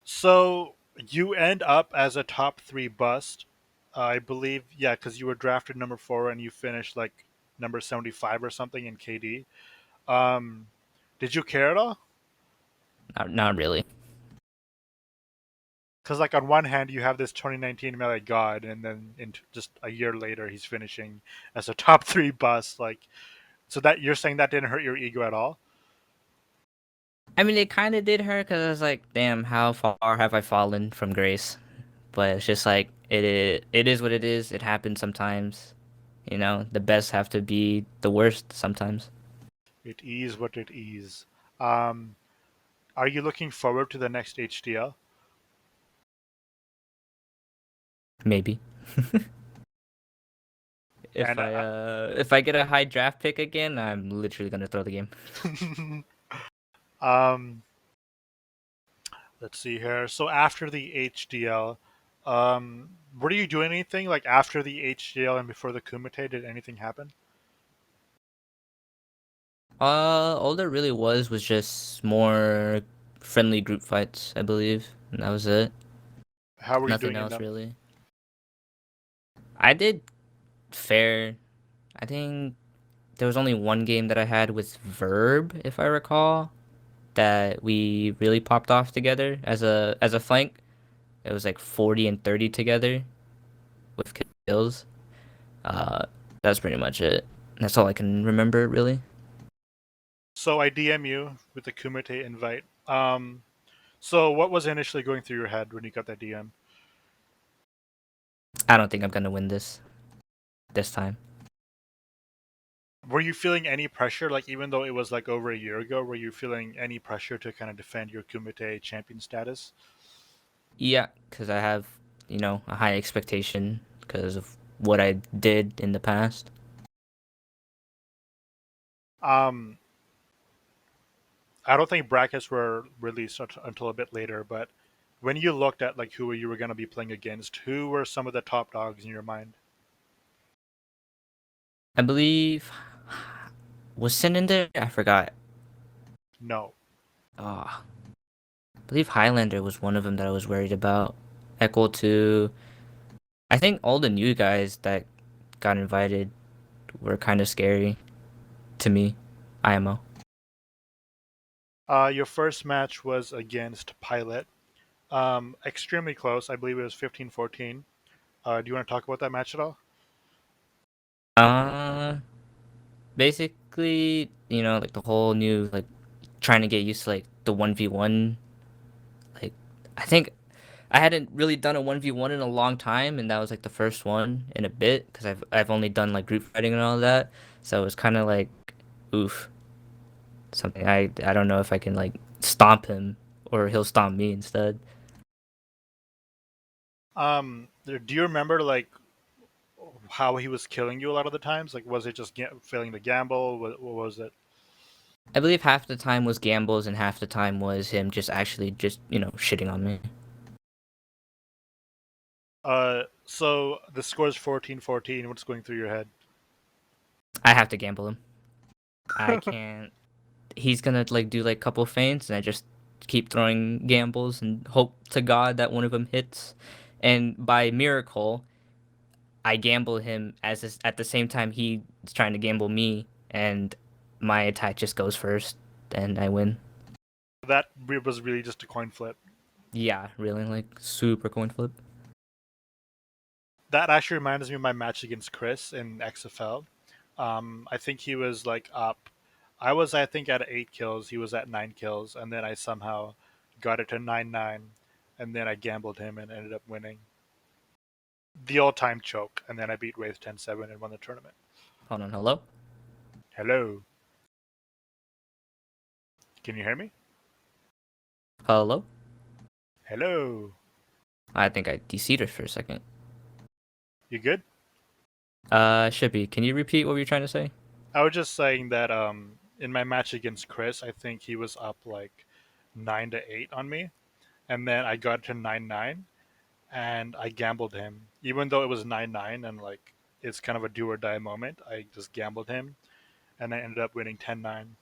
so you end up as a top three bust, I believe. Yeah, because you were drafted number four and you finished like number 75 or something in KD. Um, did you care at all? Not really. Because like on one hand you have this 2019 melee god, and then just a year later he's finishing as a top three bust. Like, so that you're saying that didn't hurt your ego at all? I mean, it kind of did hurt because I was like, damn, how far have I fallen from grace? But it's just like it is what it is. It happens sometimes. You know, the best have to be the worst sometimes. It is what it is. Um, are you looking forward to the next HDL? Maybe. And If I get a high draft pick again, I'm literally gonna throw the game. um, let's see here. So after the HDL, were you doing anything like after the HDL and before the Kumite? Did anything happen? All there really was just more friendly group fights, I believe, and that was it. How were you Nothing doing in else them? really. I did fair. I think there was only one game that I had with Verb, if I recall, that we really popped off together as a flank. It was like 40 and 30 together with kills. Uh, that's pretty much it. That's all I can remember really. So I DM you with the Kumite invite. So what was initially going through your head when you got that DM? I don't think I'm gonna win this time. Were you feeling any pressure, like even though it was like over a year ago, were you feeling any pressure to kind of defend your Kumite champion status? Yeah, because I have, you know, a high expectation because of what I did in the past. Um, I don't think brackets were released until a bit later, but when you looked at like who you were going to be playing against, who were some of the top dogs in your mind? I believe was Sin in there? I forgot. No. Oh, I believe Highlander was one of them that I was worried about. Equal to, I think all the new guys that got invited were kind of scary to me. IMO. Your first match was against Pilot. Extremely close. I believe it was 15-14. Do you want to talk about that match at all? Uh, Basically, you know, like the whole new like trying to get used to like the 1v1. Like I think I hadn't really done a 1v1 in a long time, and that was like the first one in a bit because I've only done like group fighting and all that. So it was kind of like oof, something I don't know if I can like stomp him or he'll stomp me instead. Do you remember like how he was killing you a lot of the times? Like, was it just failing to gamble? What was it? I believe half the time was gambles and half the time was him just actually just, you know, shitting on me. So the score is 14-14. What's going through your head? I have to gamble him. I can't. He's gonna like do like couple feints and I just keep throwing gambles and hope to God that one of them hits. And by miracle, I gamble him at the same time he's trying to gamble me, and my attack just goes first, and I win. That was really just a coin flip. Yeah, really, like super coin flip. That actually reminds me of my match against Chris in XFL. I think he was like up. I was, I think, at 8 kills. He was at 9 kills, and then I somehow got it to 9-9, and then I gambled him and ended up winning the all-time choke. And then I beat Wraith 10-7 and won the tournament. Hold on, hello? Hello, can you hear me? Hello? Hello, I think I deceived for a second. you good? Should be. Can you repeat what were you trying to say? I was just saying that in my match against Chris, I think he was up like 9-8 on me, and then I got to 9-9, and I gambled him, even though it was 9-9 and like it's kind of a do or die moment. I just gambled him, and I ended up winning 10-9.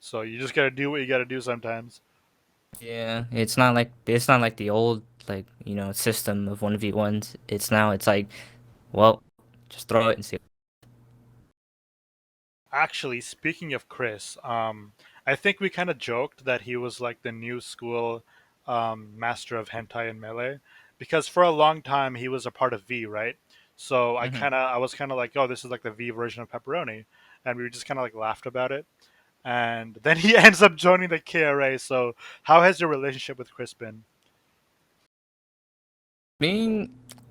So you just gotta do what you gotta do sometimes. Yeah, it's not like the old like system of 1v1s. It's like, well, just throw it and see. Actually, speaking of Chris, I think we kind of joked that he was like the new school master of hentai and melee, because for a long time he was a part of V, right? So Hmm. I was kind of like, oh, this is like the V version of Pepperoni, and we just kind of like laughed about it. And then he ends up joining the KRA. So how has your relationship with Chris been? Me, and-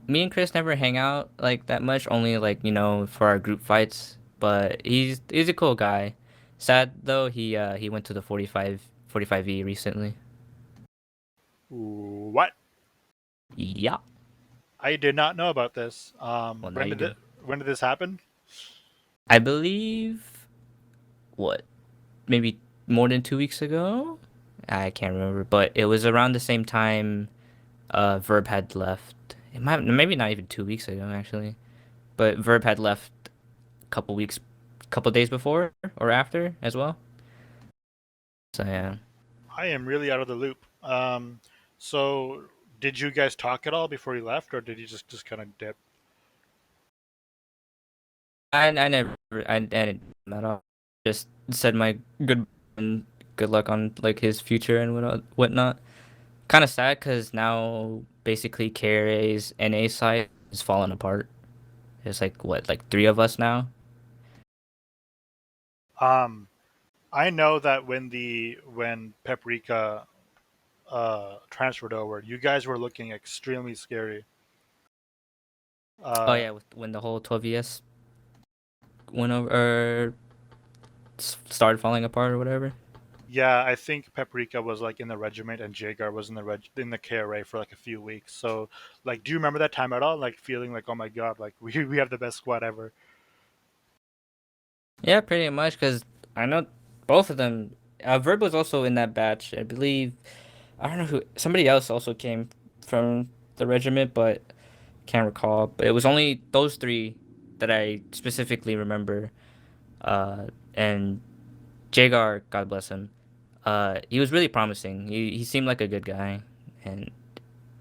me and Chris never hang out like that much. Only like for our group fights. But he's a cool guy. Sad though, he went to the 45E recently. What? Yeah. I did not know about this. Well, now you do. When did this happen? I believe what maybe more than 2 weeks ago. I can't remember, but it was around the same time Verb had left. It might maybe not even 2 weeks ago actually, but Verb had left a couple days before or after as well. So yeah, I am really out of the loop. So did you guys talk at all before you left, or did you just kind of dip? I never I didn't at all. Just said my good and good luck on like his future and whatnot. Kind of sad because now basically KRA's NA side is falling apart. There's like what like three of us now. Um, I know that when Paprika transferred over, you guys were looking extremely scary. Oh Uh, yeah, when the whole 12ES went over or started falling apart or whatever. yeah, I think Paprika was like in the regiment, and Jagar was in in the KRA for like a few weeks. So, like, do you remember that time at all? Like, feeling like, oh my god, like we have the best squad ever. Yeah, pretty much because I know both of them. Verb was also in that batch, I believe. I don't know who. Somebody else also came from the regiment, but can't recall. But it was only those three that I specifically remember. And Jagar, God bless him. He was really promising. He seemed like a good guy, and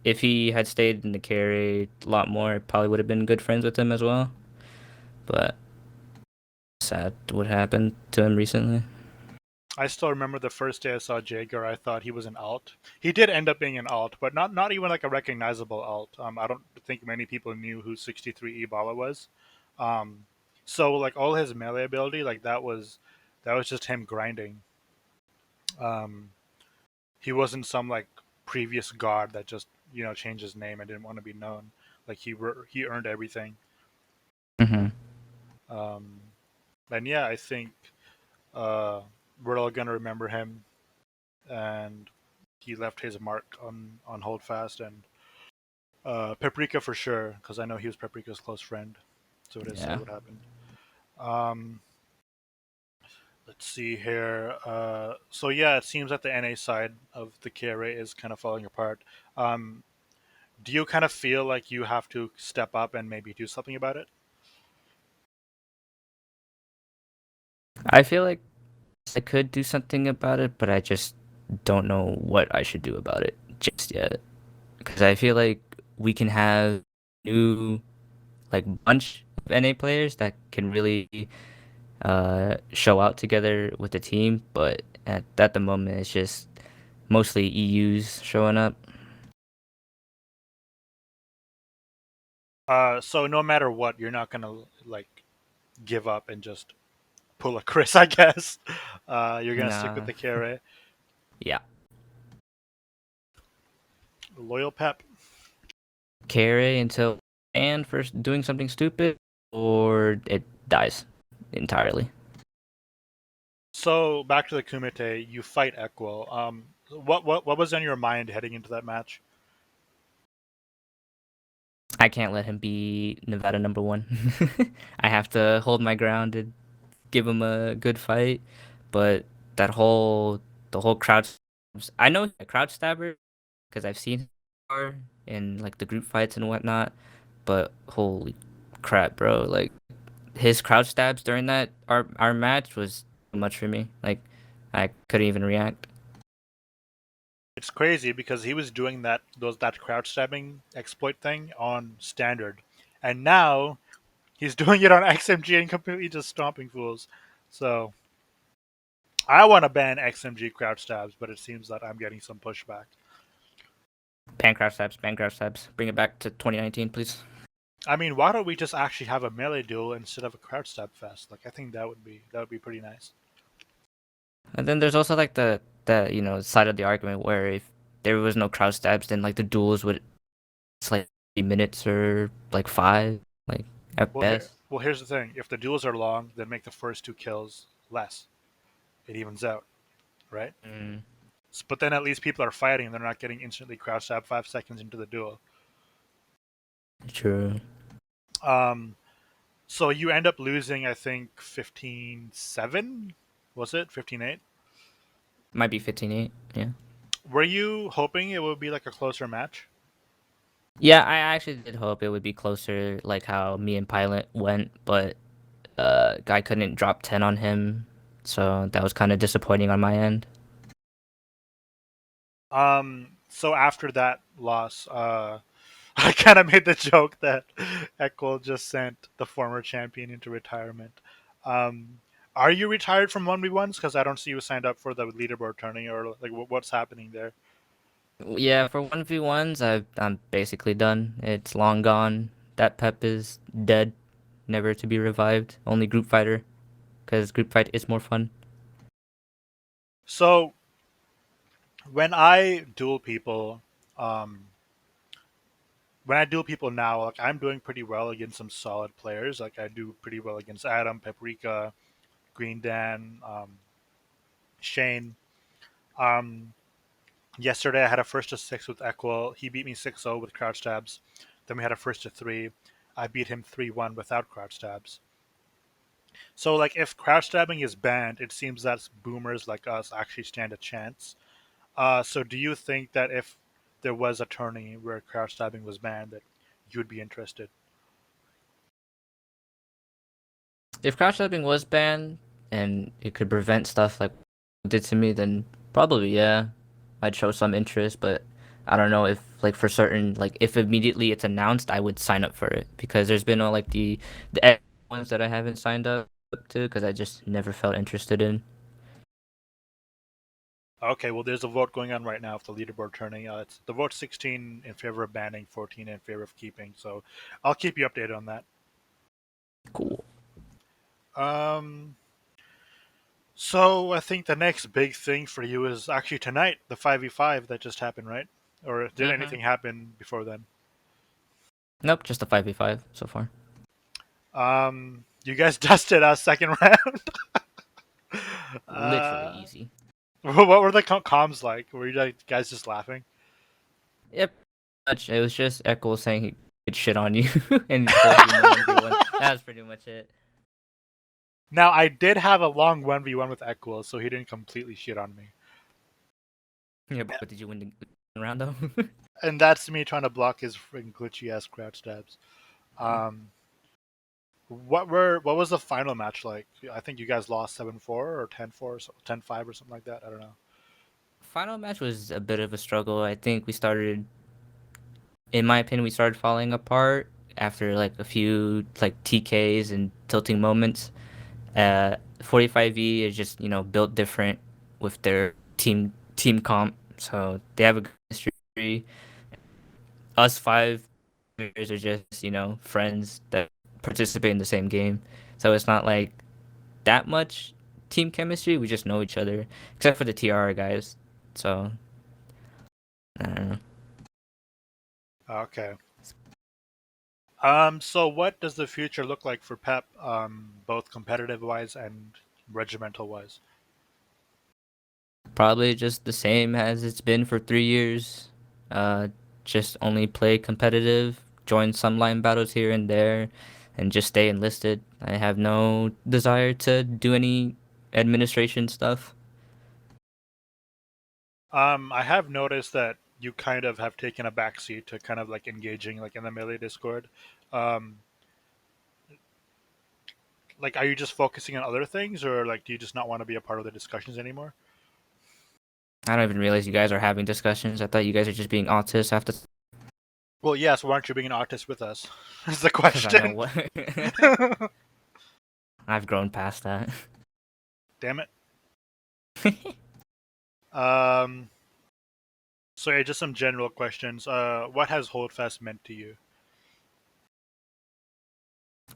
if he had stayed in the carry a lot more, I probably would have been good friends with him as well. But sad what happened to him recently. I still remember the first day I saw Jaeger, I thought he was an alt. He did end up being an alt, but not even like a recognizable alt. I don't think many people knew who 63 Ibala was. Um, so like all his melee ability, like that was just him grinding. Um, he wasn't some like previous god that just changed his name and didn't want to be known. Like he earned everything. Hmm. Um, and yeah, I think uh, we're all gonna remember him, and he left his mark on Holdfast and Paprika for sure, because I know he was Paprika's close friend. So it is sad Yeah. what happened. Um, let's see here. So yeah, it seems that the NA side of the KRA is kind of falling apart. Um, do you kind of feel like you have to step up and maybe do something about it? I feel like I could do something about it, but I just don't know what I should do about it just yet. Because I feel like we can have new like bunch of NA players that can really show out together with the team, but at the moment it's just mostly EUs showing up. So no matter what, you're not gonna like give up and just pull a Chris, I guess. You're gonna stick with Nah. the carry. Yeah. Loyal Pep. Carry until and for doing something stupid, or it dies entirely. So back to the Kumite, you fight Equil. What was on your mind heading into that match? I can't let him be Nevada number one. I have to hold my ground and give him a good fight. But that whole the whole crowd, I know he's a crowd stabber because I've seen him before in like the group fights and whatnot. But holy crap, bro! Like his crouch stabs during that our match was too much for me. Like I couldn't even react. It's crazy because he was doing that crouch stabbing exploit thing on standard, and now he's doing it on XMG and completely just stomping fools. So I want to ban XMG crouch stabs, but it seems that I'm getting some pushback. Pan crouch stabs. Bring it back to 2019, please. I mean, why don't we just actually have a melee duel instead of a crouch stab fest? Like, I think that would be pretty nice. And then there's also like the side of the argument where if there was no crowd stabs, then like the duels would it's like 3 minutes or like five, like at best. Here's the thing: if the duels are long, then make the first two kills less. It evens out, right? Mm, But then at least people are fighting; and they're not getting instantly crouch stab 5 seconds into the duel. true. Um, so you end up losing, I think, 15-7. Was it 15-8? Might be 15-8. Yeah. Were you hoping it would be like a closer match? Yeah, I actually did hope it would be closer, like how me and Pilot went, but guy couldn't drop 10 on him, so that was kind of disappointing on my end. So after that loss, I kind of made the joke that Ekkel just sent the former champion into retirement. Um, are you retired from 1v1s? Because I don't see you signed up for the leaderboard tourney, or like what's happening there. Yeah, for 1v1s, I'm basically done. It's long gone. That Pep is dead, never to be revived. Only group fighter, because group fight is more fun. So when I duel people, um, when I duel people now, like I'm doing pretty well against some solid players. Like I do pretty well against Adam, Paprika, Green Dan, Shane. Um, Yesterday, I had a first to six with Equil. He beat me 6-0 with crouch stabs. Then we had a first to three. I beat him 3-1 without crouch stabs. So, like, if crouch stabbing is banned, it seems that boomers like us actually stand a chance. So, do you think that if there was a tourney where crouch stabbing was banned, that you'd be interested? If crouch typing was banned and it could prevent stuff like it did to me, then probably yeah, I'd show some interest. But I don't know if like for certain like if immediately it's announced, I would sign up for it because there's been like the ones that I haven't signed up to because I just never felt interested in. Okay, well, there's a vote going on right now for the leaderboard tourney. It's the vote 16 in favor of banning, 14 in favor of keeping. So, I'll keep you updated on that. Cool. Um, So I think the next big thing for you is actually tonight, the 5v5 that just happened, right? Or did Mm-hmm. anything happen before then? Nope, just a 5v5 so far. You guys dusted us second round. Literally uh, easy. what were the comms like? Were you guys just laughing? Yep. Much. It was just Echo saying he could shit on you and hold you in the 1v1. That was pretty much it. Now I did have a long 1v1 with Equil, so he didn't completely shit on me. Yeah, but did you win the round though? And that's me trying to block his freaking glitchy ass crouch stabs. Um, what was the final match like? I think you guys lost 7-4 or 10-4 or 10-5 or something like that. I don't know. Final match was a bit of a struggle. I think we started, in my opinion, we started falling apart after like a few like TKs and tilting moments. 45V is just built different with their team comp, so they have a good history. Us five players are just, friends that participate in the same game. So it's not like that much team chemistry. We just know each other, except for the TR guys. So I don't know. Okay. So what does the future look like for Pep, both competitive wise and regimental wise? Probably just the same as it's been for 3 years. Uh, just only play competitive, join some line battles here and there, and just stay enlisted. I have no desire to do any administration stuff. I have noticed that you kind of have taken a backseat to kind of like engaging like in the melee Discord. Um, like, are you just focusing on other things, or like, do you just not want to be a part of the discussions anymore? I don't even realize you guys are having discussions. I thought you guys are just being autists after Well, yes. Why aren't you being an artist with us? Is the because I know question. what I've grown past that. Damn it. Um. So yeah, just some general questions. What has Holdfast meant to you?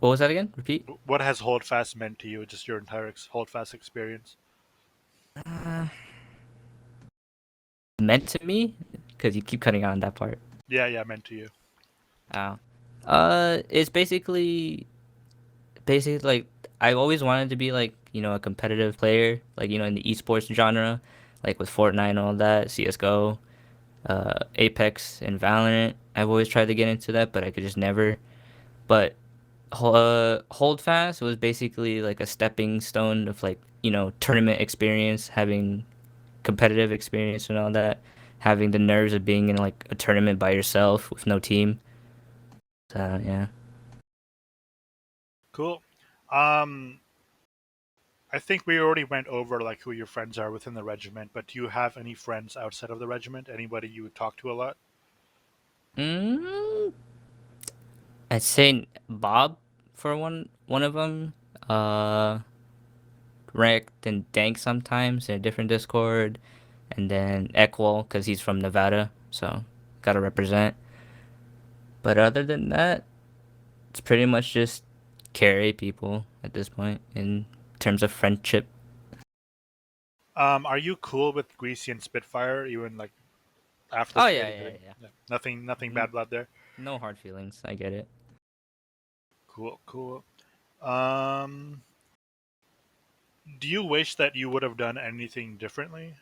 What was that again? Repeat. What has Holdfast meant to you? Just your entire Holdfast experience. Uh, meant to me? Because you keep cutting out on that part. Yeah, yeah, meant to you. Oh. It's basically like I always wanted to be like a competitive player, like in the esports genre, like with Fortnite and all that, CS:GO, Apex, and Valorant. I've always tried to get into that, but I could just never. But Hold Fast was basically like a stepping stone of like tournament experience, having competitive experience and all that, having the nerves of being in like a tournament by yourself with no team. So yeah. Cool. Um, I think we already went over like who your friends are within the regiment, but do you have any friends outside of the regiment? Anybody you would talk to a lot? Mm, I'd say Bob for one of them. Uh, Rekt and Dank sometimes in a different Discord, and then Equal because he's from Nevada, so gotta represent. But other than that, it's pretty much just carry people at this point in terms of friendship. Are you cool with Greasy and Spitfire even like after the Oh split yeah, and yeah, everything? yeah. Yeah. Nothing N- bad blood there. no hard feelings. I get it. Cool, cool. Um, do you wish that you would have done anything differently?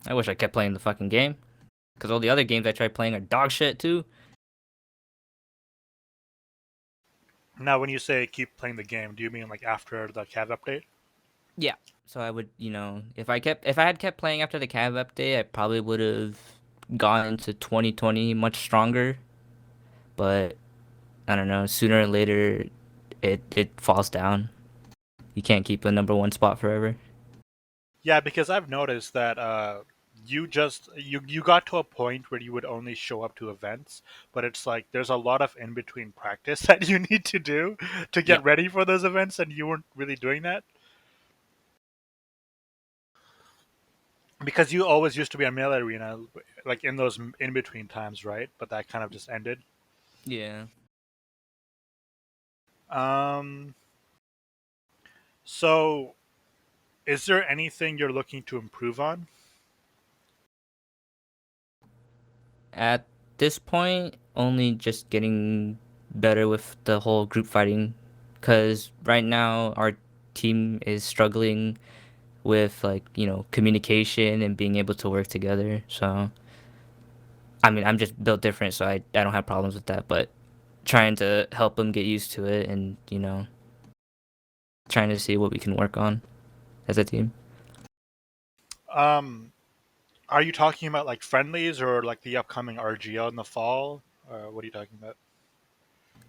I wish I kept playing the fucking game because all the other games I tried playing are dog shit too. Now, when you say keep playing the game, do you mean like after the CAV update? Yeah. So I would, if I had kept playing after the Cav update, I probably would have gone into 2020 much stronger. But I don't know. Sooner or later, it falls down. You can't keep a number one spot forever. Yeah, because I've noticed that you got to a point where you would only show up to events, but it's like there's a lot of in between practice that you need to do to Yeah. get ready for those events, and you weren't really doing that because you always used to be a melee arena, like in those in between times, right? But that kind of just ended. Yeah. Um, so is there anything you're looking to improve on? At this point, only just getting better with the whole group fighting, because right now our team is struggling with like communication and being able to work together. So I mean, I'm just built different, so I don't have problems with that. But trying to help them get used to it, and trying to see what we can work on as a team. Um, are you talking about like friendlies or like the upcoming RGL in the fall? What are you talking about?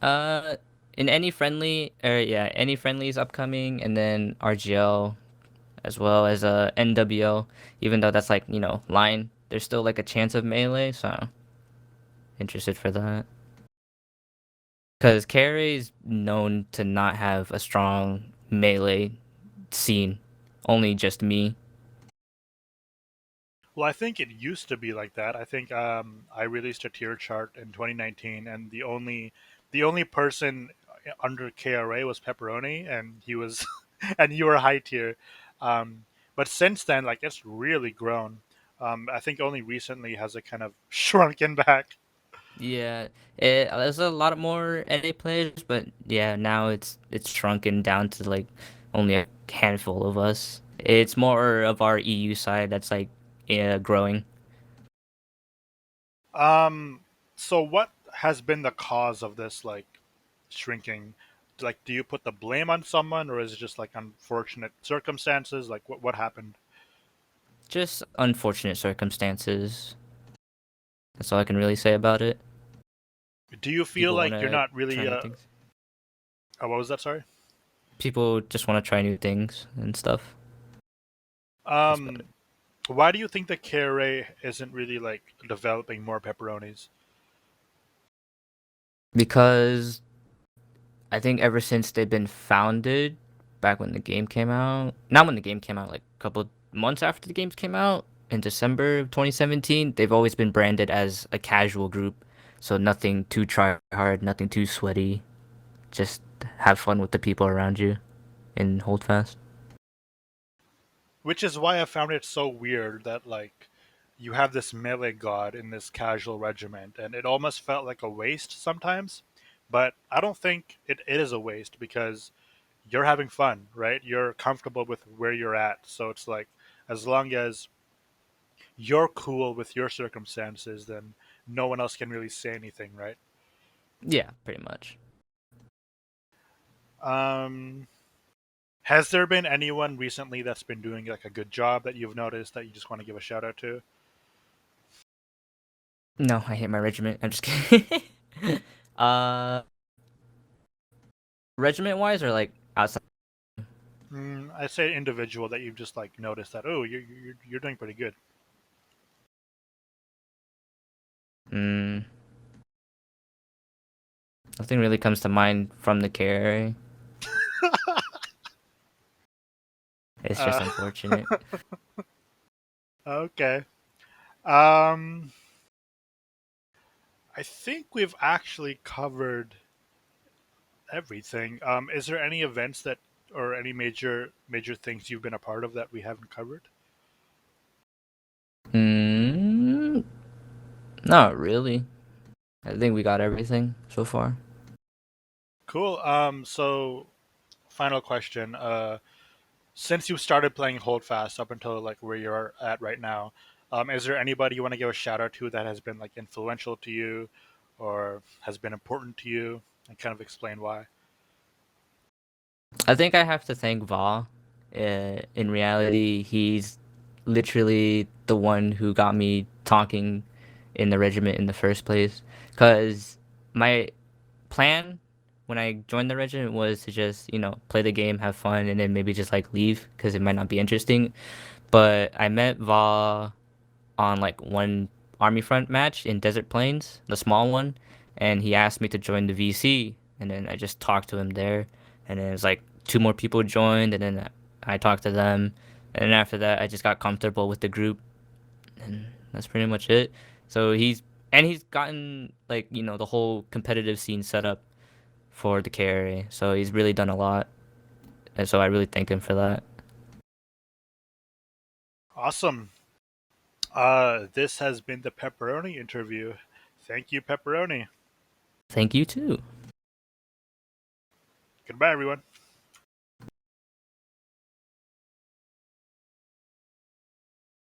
Uh, in any friendly, or yeah, any friendlies upcoming, and then RGL as well as NWL. Even though that's like line, there's still like a chance of melee, so interested for that. Because Carry is known to not have a strong melee scene, only just me. Well, I think it used to be like that. I think I released a tier chart in 2019, and the only person under KRA was Pepperoni, and he was and you were high tier. Um, but since then, like it's really grown. I think only recently has it kind of shrunken back. Yeah, there's a lot more NA players, but yeah, now it's shrunken down to like only a handful of us. It's more of our EU side that's like growing. Um, so what has been the cause of this like shrinking? Like, do you put the blame on someone, or is it just like unfortunate circumstances? Like, what happened? Just unfortunate circumstances. That's all I can really say about it. Do you feel People want like you're to not try really? new things. What was that? Sorry. People just want to try new things and stuff. That's about it. Um, why do you think the KRA isn't really like developing more pepperonis? Because I think ever since they've been founded, back when the game came out, not when the game came out, like a couple months after the games came out in December of 2017, they've always been branded as a casual group. So nothing too try hard, nothing too sweaty. Just have fun with the people around you and hold fast. Which is why I found it so weird that like you have this melee god in this casual regiment, and it almost felt like a waste sometimes. But I don't think it is a waste because you're having fun, right? You're comfortable with where you're at. So it's like as long as you're cool with your circumstances, then no one else can really say anything, right? Yeah, pretty much. Um, has there been anyone recently that's been doing like a good job that you've noticed that you just want to give a shout out to? No, I hate my regiment. I'm just kidding. uh, regiment wise or like outside? I say individual that you've just like noticed that you're doing pretty good. Mm, nothing really comes to mind from the care. It's just Uh, unfortunate. okay. Um, I think we've actually covered everything. Is there any events that or any major things you've been a part of that we haven't covered? Mm, not really. I think we got everything so far. Cool. So final question. Since you started playing Holdfast up until like where you're at right now, is there anybody you want to give a shout out to that has been like influential to you, or has been important to you, and kind of explain why? I think I have to thank Va. In reality, he's literally the one who got me talking in the regiment in the first place. Cause my plan when I joined the regiment was to just, play the game, have fun, and then maybe just like leave because it might not be interesting. But I met Va on like one Army Front match in Desert Plains, the small one, and he asked me to join the VC, and then I just talked to him there, and then it was like two more people joined, and then I talked to them, and then after that I just got comfortable with the group, and that's pretty much it. So he's gotten like the whole competitive scene set up for the KRA, so he's really done a lot, and so I really thank him for that. Awesome. This has been the Pepperoni interview. Thank you, Pepperoni. Thank you too. Goodbye, everyone.